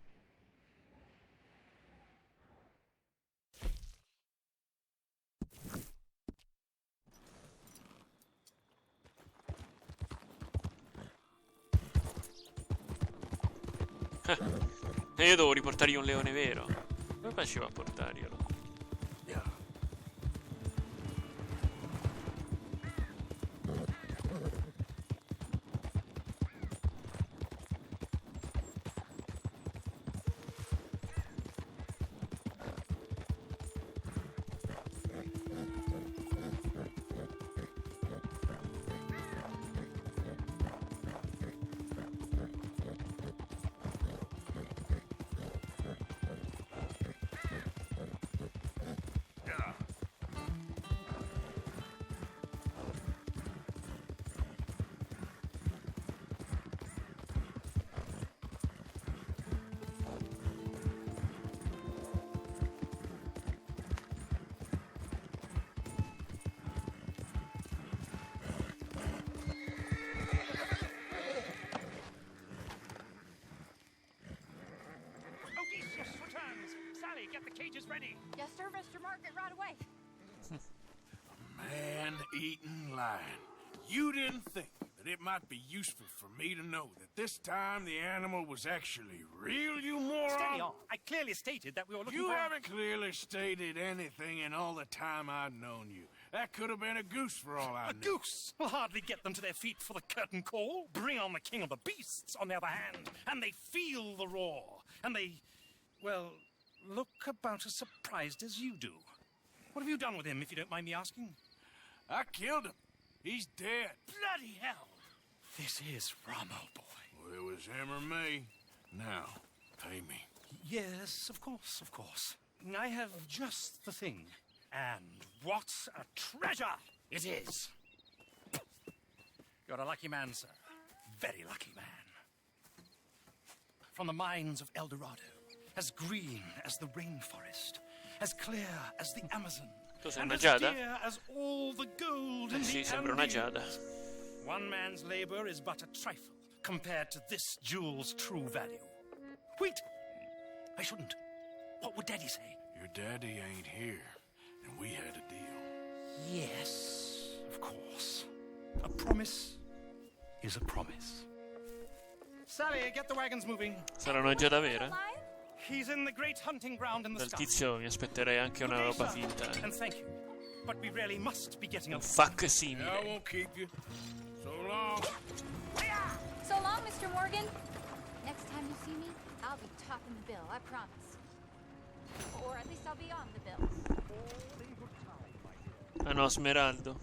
S1: E io devo riportargli un leone vero. Come facevo a portarglielo?
S11: get the cages ready.
S12: Yes, sir, Mr. Margaret, right away.
S2: Man-eating lion. You didn't think that it might be useful for me to know that this time the animal was actually real, you moron?
S11: Steady on. I clearly stated that we were looking
S2: You
S11: for...
S2: haven't clearly stated anything in all the time I've known you. That could have been a goose for all I
S11: A
S2: knew.
S11: goose will hardly get them to their feet for the curtain call. Bring on the king of the beasts, on the other hand, and they feel the roar. And they, well, look about as surprised as you do. What have you done with him, if you don't mind me asking?
S2: I killed him. He's dead.
S11: Bloody hell! This is Ramo, boy.
S2: Well, it was him or me. Now, pay me.
S11: Yes, of course, of course. I have just the thing. And what a treasure it is! You're a lucky man, sir. Very lucky man. From the mines of El Dorado, as green as the rainforest, as clear as the Amazon,
S1: Tu sei
S11: and
S1: una
S11: as
S1: giada?
S11: dear as all the gold in
S1: Sì,
S11: the
S1: sembra una giada.
S11: Andes. One man's labor is but a trifle compared to this jewel's true value. Wait! I shouldn't. What would Daddy say?
S2: Your daddy ain't here, and we had a deal.
S11: Yes, of course. A promise is a promise. Sally, get the wagons moving.
S1: Sarà una giada vera?
S11: He's in the great hunting ground in the
S1: Dal
S11: sky.
S1: tizio mi aspetterei anche una roba finta.
S11: And thank you. But we really must be getting
S1: Un
S11: up.
S1: facsimile.
S2: I won't keep you. So long.
S12: So long, Mr. Morgan. Next time you see me, I'll be topping the bill, I promise. Or at least I'll be on the bill.
S1: Ah no, smeraldo.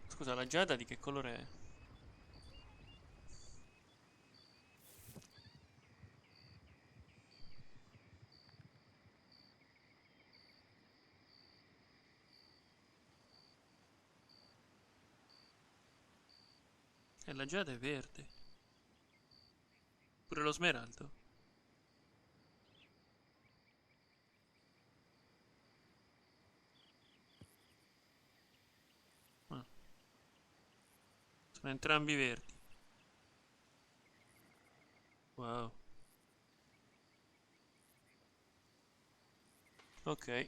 S1: Scusa, la giada di che colore è? E la giada è verde. Pure lo smeraldo. Ah. Sono entrambi verdi. Wow. Ok.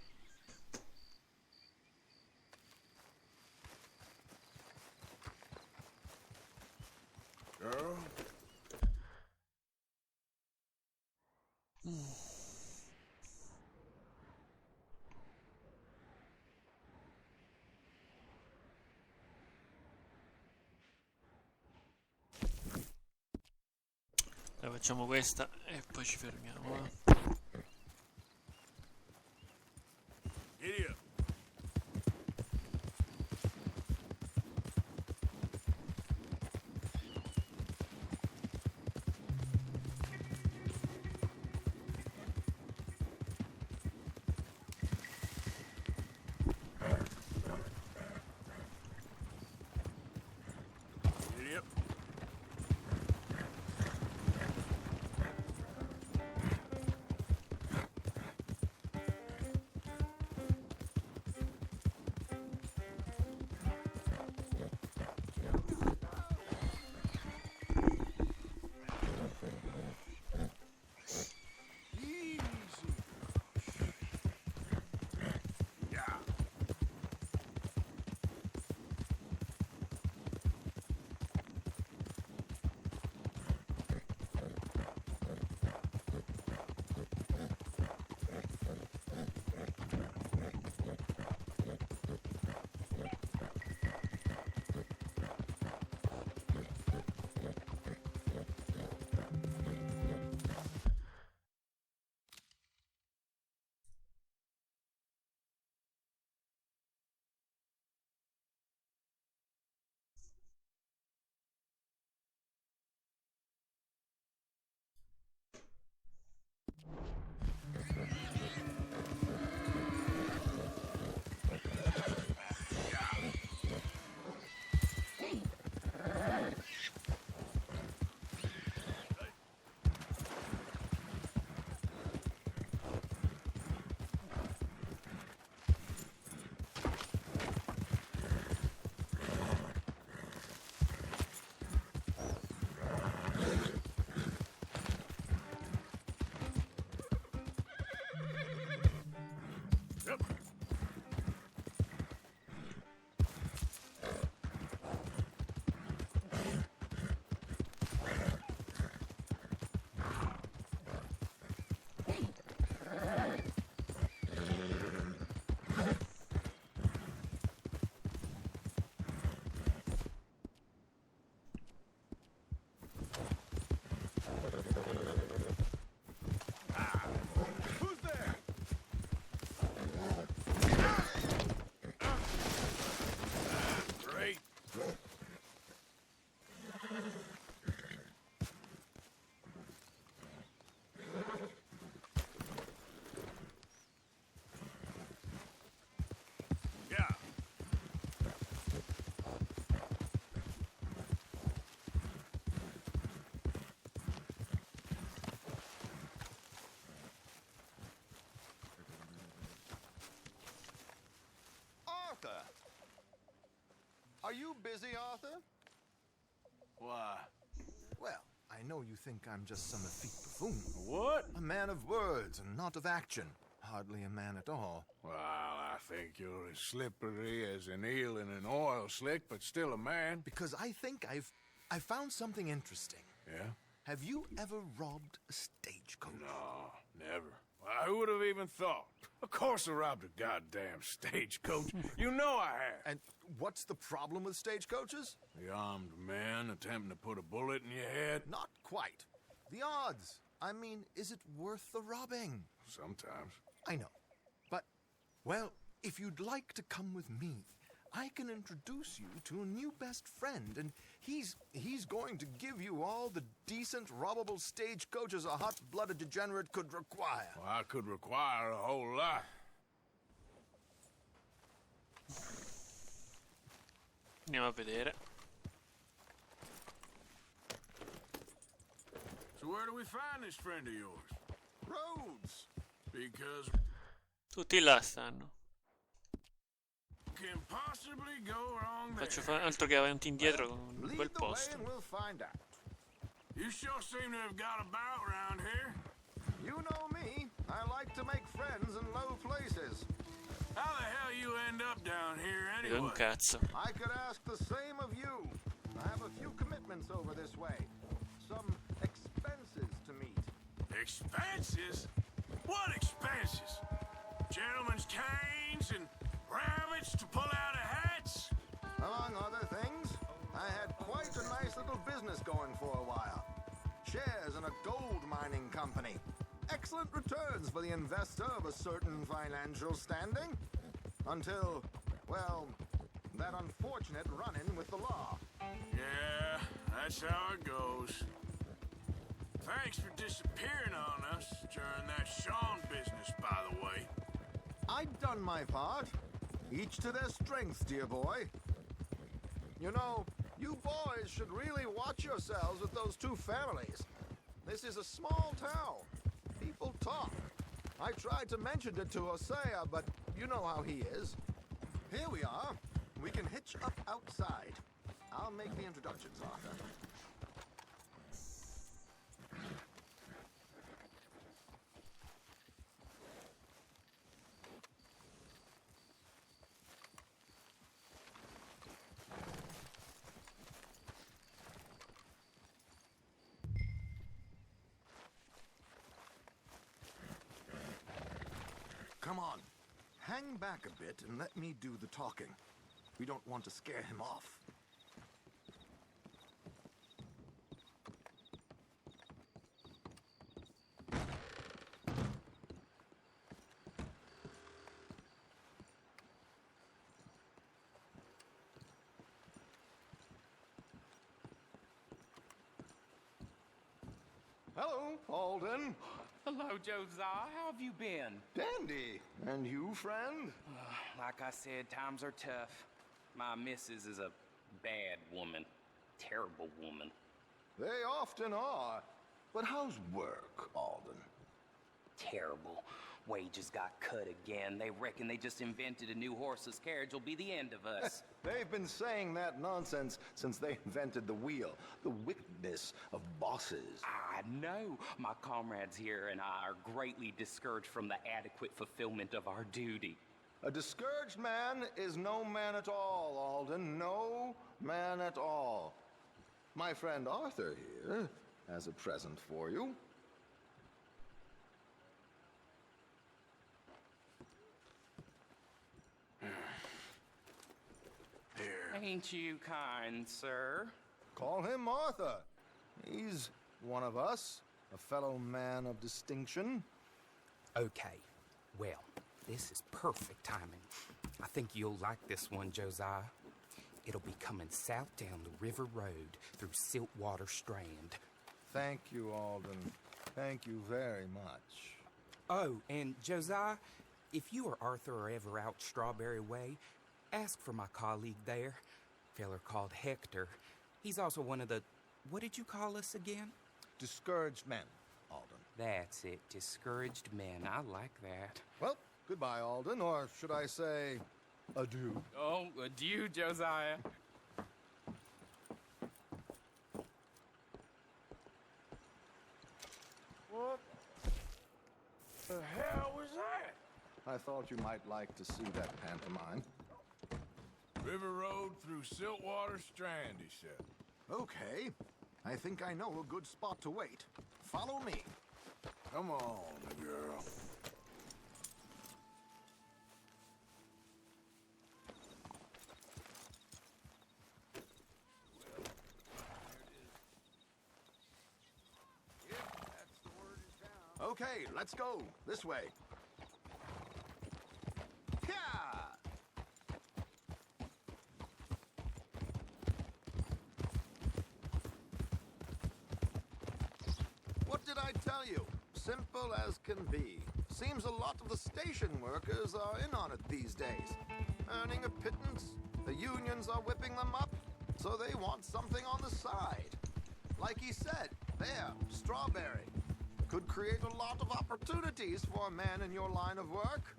S2: Girl.
S1: Dai, facciamo questa e poi ci fermiamo.
S2: Giddy up. Giddy up.
S13: Are you busy, Arthur?
S2: Why?
S13: Well, I know you think I'm just some effete buffoon.
S2: What?
S13: A man of words and not of action. Hardly a man at all.
S2: Well, I think you're as slippery as an eel in an oil slick, but still a man.
S13: Because I think I found something interesting.
S2: Yeah?
S13: Have you ever robbed a stagecoach?
S2: No, never. Who would have even thought? Of course I robbed a goddamn stagecoach. You know I have.
S13: And what's the problem with stagecoaches?
S2: The armed man attempting to put a bullet in your head?
S13: Not quite. The odds. I mean, is it worth the robbing?
S2: Sometimes.
S13: I know. But, well, if you'd like to come with me, I can introduce you to a new best friend, and he's going to give you all the decent, robbable stagecoaches a hot-blooded degenerate could require.
S2: Well, I could require a whole lot.
S1: Andiamo a vedere.
S2: So where do we find this friend of yours?
S13: Rhodes.
S2: Because
S1: Tutti là stanno.
S2: can possibly go wrong there.
S1: Faccio fare altro che avanti e indietro con quel
S13: Lead the way
S1: posto.
S13: and we'll find out.
S2: You sure seem to have got about around here.
S13: You know me. I like to make friends in low places.
S2: How the hell you end up down here
S1: Vedo un
S2: anyway?
S1: cazzo.
S13: I could ask the same of you. I have a few commitments over this way. Some expenses to meet.
S2: Expenses? What expenses? Gentlemen's canes and rabbits to pull out of hats?
S13: Among other things, I had quite a nice little business going for a while. Shares in a gold mining company. Excellent returns for the investor of a certain financial standing. Until, well, that unfortunate run-in with the law.
S2: Yeah, that's how it goes. Thanks for disappearing on us during that Sean business, by the way.
S13: I've done my part. Each to their strengths, dear boy. You know, you boys should really watch yourselves with those two families. This is a small town. People talk. I tried to mention it to Hosea, but you know how he is. Here we are. We can hitch up outside. I'll make the introductions, Arthur. Come on. Hang back a bit and let me do the talking. We don't want to scare him off. Hello, Alden.
S14: Hello, Josiah. How have you been?
S13: Dandy. And you, friend?
S14: Like I said, times are tough. My missus is a bad woman. Terrible woman.
S13: They often are. But how's work, Alden?
S14: Terrible. Wages got cut again. They reckon they just invented a new horseless carriage will be the end of us.
S13: They've been saying that nonsense since they invented the wheel. The wickedness of bosses.
S14: I know. My comrades here and I are greatly discouraged from the adequate fulfillment of our duty.
S13: A discouraged man is no man at all, Alden. No man at all. My friend Arthur here has a present for you.
S14: Ain't you kind, sir?
S13: Call him Arthur. He's one of us, a fellow man of distinction.
S14: Okay. Well, this is perfect timing. I think you'll like this one, Josiah. It'll be coming south down the river road through Siltwater Strand.
S13: Thank you, Alden. Thank you very much.
S14: Oh, and Josiah, if you or Arthur are ever out Strawberry Way, ask for my colleague there, feller called Hector. He's also one of the, what did you call us again?
S13: Discouraged men, Alden.
S14: That's it, discouraged men. I like that.
S13: Well, goodbye, Alden, or should I say, adieu?
S14: Oh, adieu, Josiah.
S2: What the hell was that?
S13: I thought you might like to see that pantomime.
S2: River Road through Siltwater Strand, he said.
S13: Okay. I think I know a good spot to wait. Follow me.
S2: Come on, girl.
S13: Okay, let's go. This way. Yeah! What did I tell you? Simple as can be. Seems a lot of the station workers are in on it these days. Earning a pittance, the unions are whipping them up, so they want something on the side. Like he said, there, Strawberry. Could create a lot of opportunities for a man in your line of work.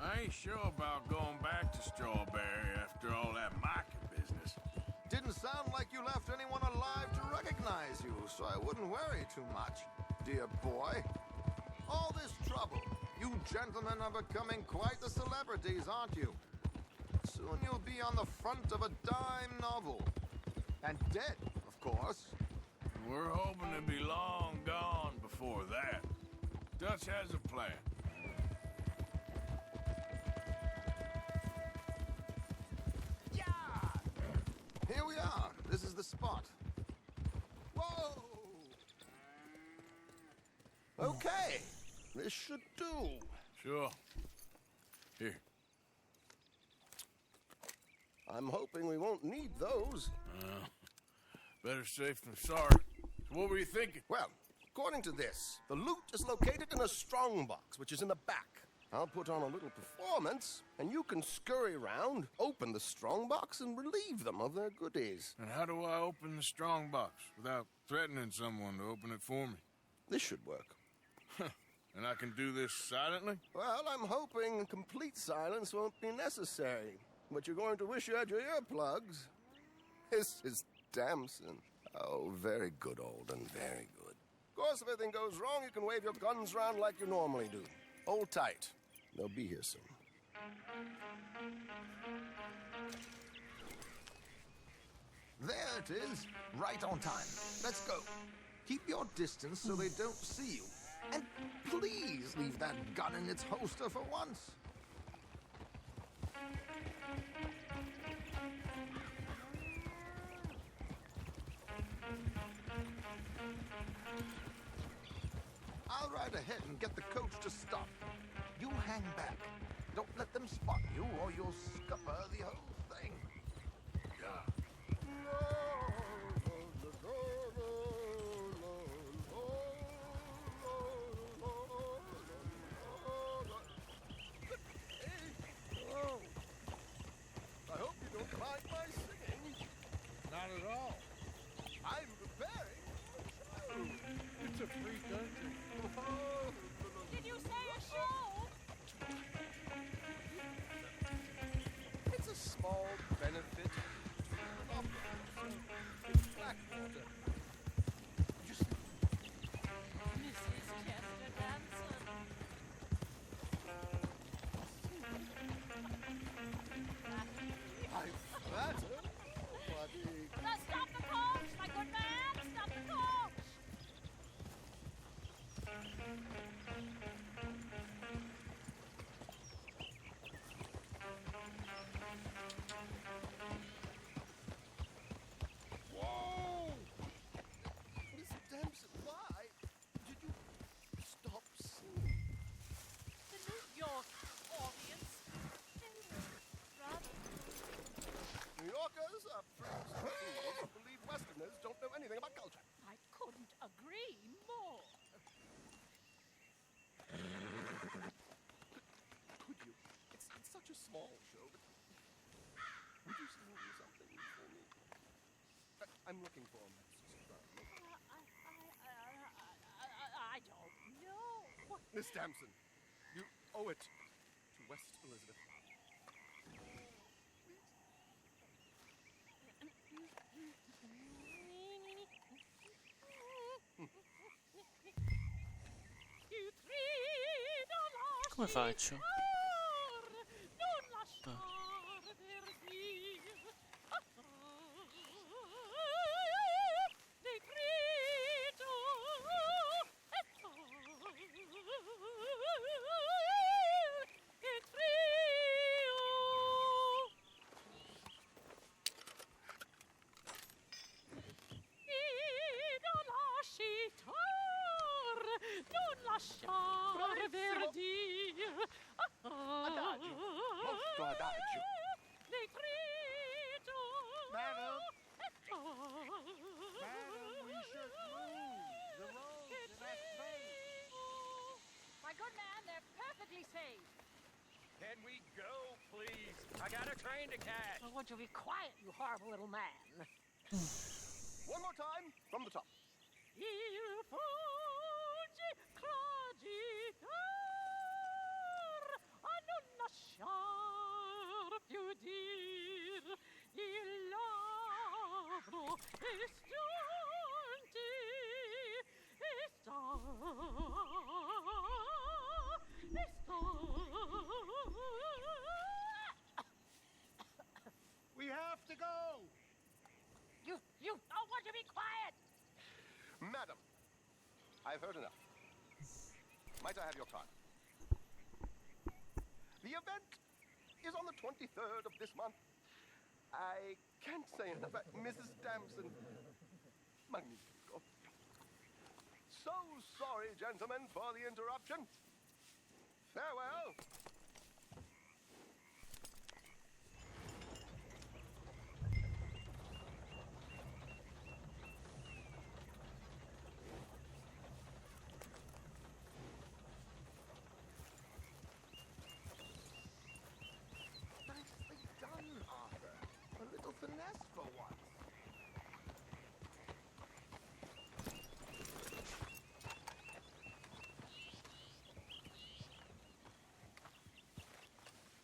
S2: I ain't sure about going back to Strawberry after all that Micah business.
S13: Didn't sound like you left anyone alive to recognize you, so I wouldn't worry too much, dear boy. All this trouble, you gentlemen are becoming quite the celebrities, aren't you? Soon you'll be on the front of a dime novel. And dead, of course.
S2: We're hoping to be long gone before that. Dutch has a plan.
S13: Yeah! Here we are. This is the spot. Whoa! Okay. This should do.
S2: Sure. Here.
S13: I'm hoping we won't need those.
S2: Better safe than sorry. So what were you thinking?
S13: Well, according to this, the loot is located in a strongbox, which is in the back. I'll put on a little performance, and you can scurry around, open the strongbox, and relieve them of their goodies.
S2: And how do I open the strongbox without threatening someone to open it for me?
S13: This should work.
S2: And I can do this silently?
S13: Well, I'm hoping complete silence won't be necessary. But you're going to wish you had your earplugs. This is Damson. Oh, very good, Alden, very good. Of course, if anything goes wrong, you can wave your guns around like you normally do. Hold tight. They'll be here soon. There it is, right on time. Let's go. Keep your distance so they don't see you. And please leave that gun in its holster for once. I'll ride ahead and get the coach to stop. You hang back. Don't let them spot you or you'll scupper the whole thing. I hope you don't mind my singing.
S2: Not at all.
S13: I'm preparing a show.
S2: It's a free country.
S12: Did you say a show?
S13: It's a small benefit opera. It's Blackwater. Just
S12: Mrs. Chester Danson.
S13: I'm flattered, buddy.
S12: Stop the coach, my good man! Stop the coach!
S13: Whoa! Miss Damson, why did you stop singing?
S12: The New York audience.
S13: New Yorkers are freaks and fools who believe Westerners don't know anything about culture.
S12: I couldn't agree more.
S13: Could you? It's such a small show, but would you sing something for me? I'm looking for Mrs. Brown.
S12: I don't know.
S13: Miss Damson, you owe it to West Elizabeth.
S1: Come faccio?
S13: Adagio, molto adagio. Madam. Madam, we should move. The roads are not safe.
S15: My good man, they're perfectly safe.
S11: Can we go, please? I got a train to catch.
S15: Well, would you be quiet, you horrible little man?
S13: One more time from the top.
S15: Il fuggi clagitar a non lasciar più dir il labbro e stronti e sta
S13: We have to go.
S15: You oh, would you be quiet?
S13: Madam, I've heard enough. Might I have your card? The event is on the 23rd of this month. I can't say enough. Mrs. Damson. Magnifico. So sorry, gentlemen, for the interruption. Farewell. Nicely done, Arthur. A little finesse for once.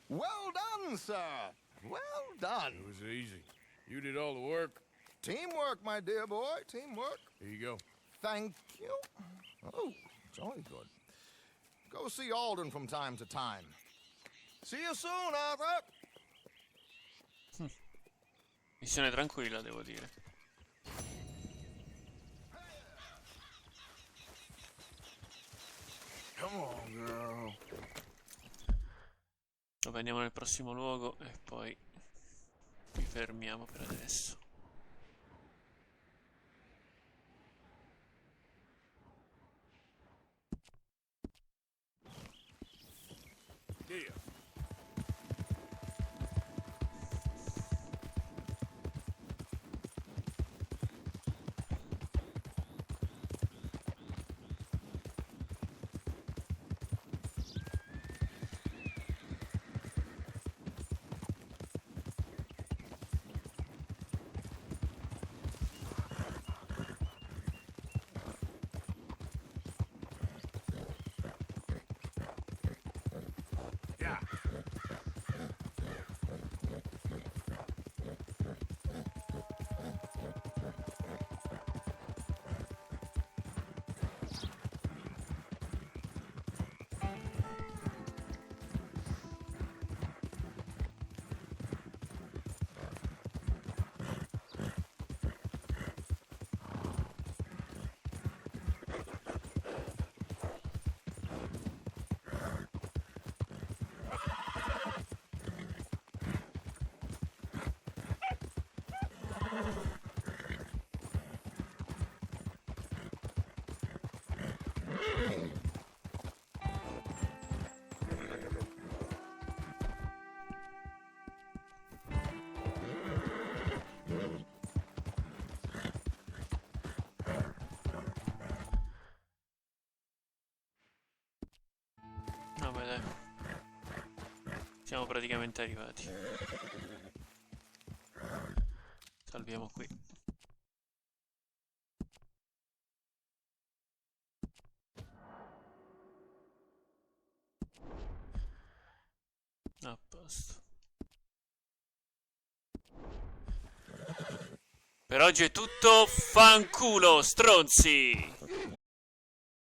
S13: Well done, sir. Well done.
S2: It was easy. You did all the work.
S13: Teamwork, my dear boy. Teamwork.
S2: Here you go.
S13: Thank you. Oh, jolly good. Go see Alden from time to time. See you soon, Arthur.
S1: Missione tranquilla, devo dire.
S2: Come on, girl.
S1: Vabbè, andiamo nel prossimo luogo e poi ci fermiamo per adesso.
S2: Yeah.
S1: Vabbè, dai. Siamo praticamente arrivati. Salviamo qui. A posto. Per oggi è tutto. Fanculo, stronzi!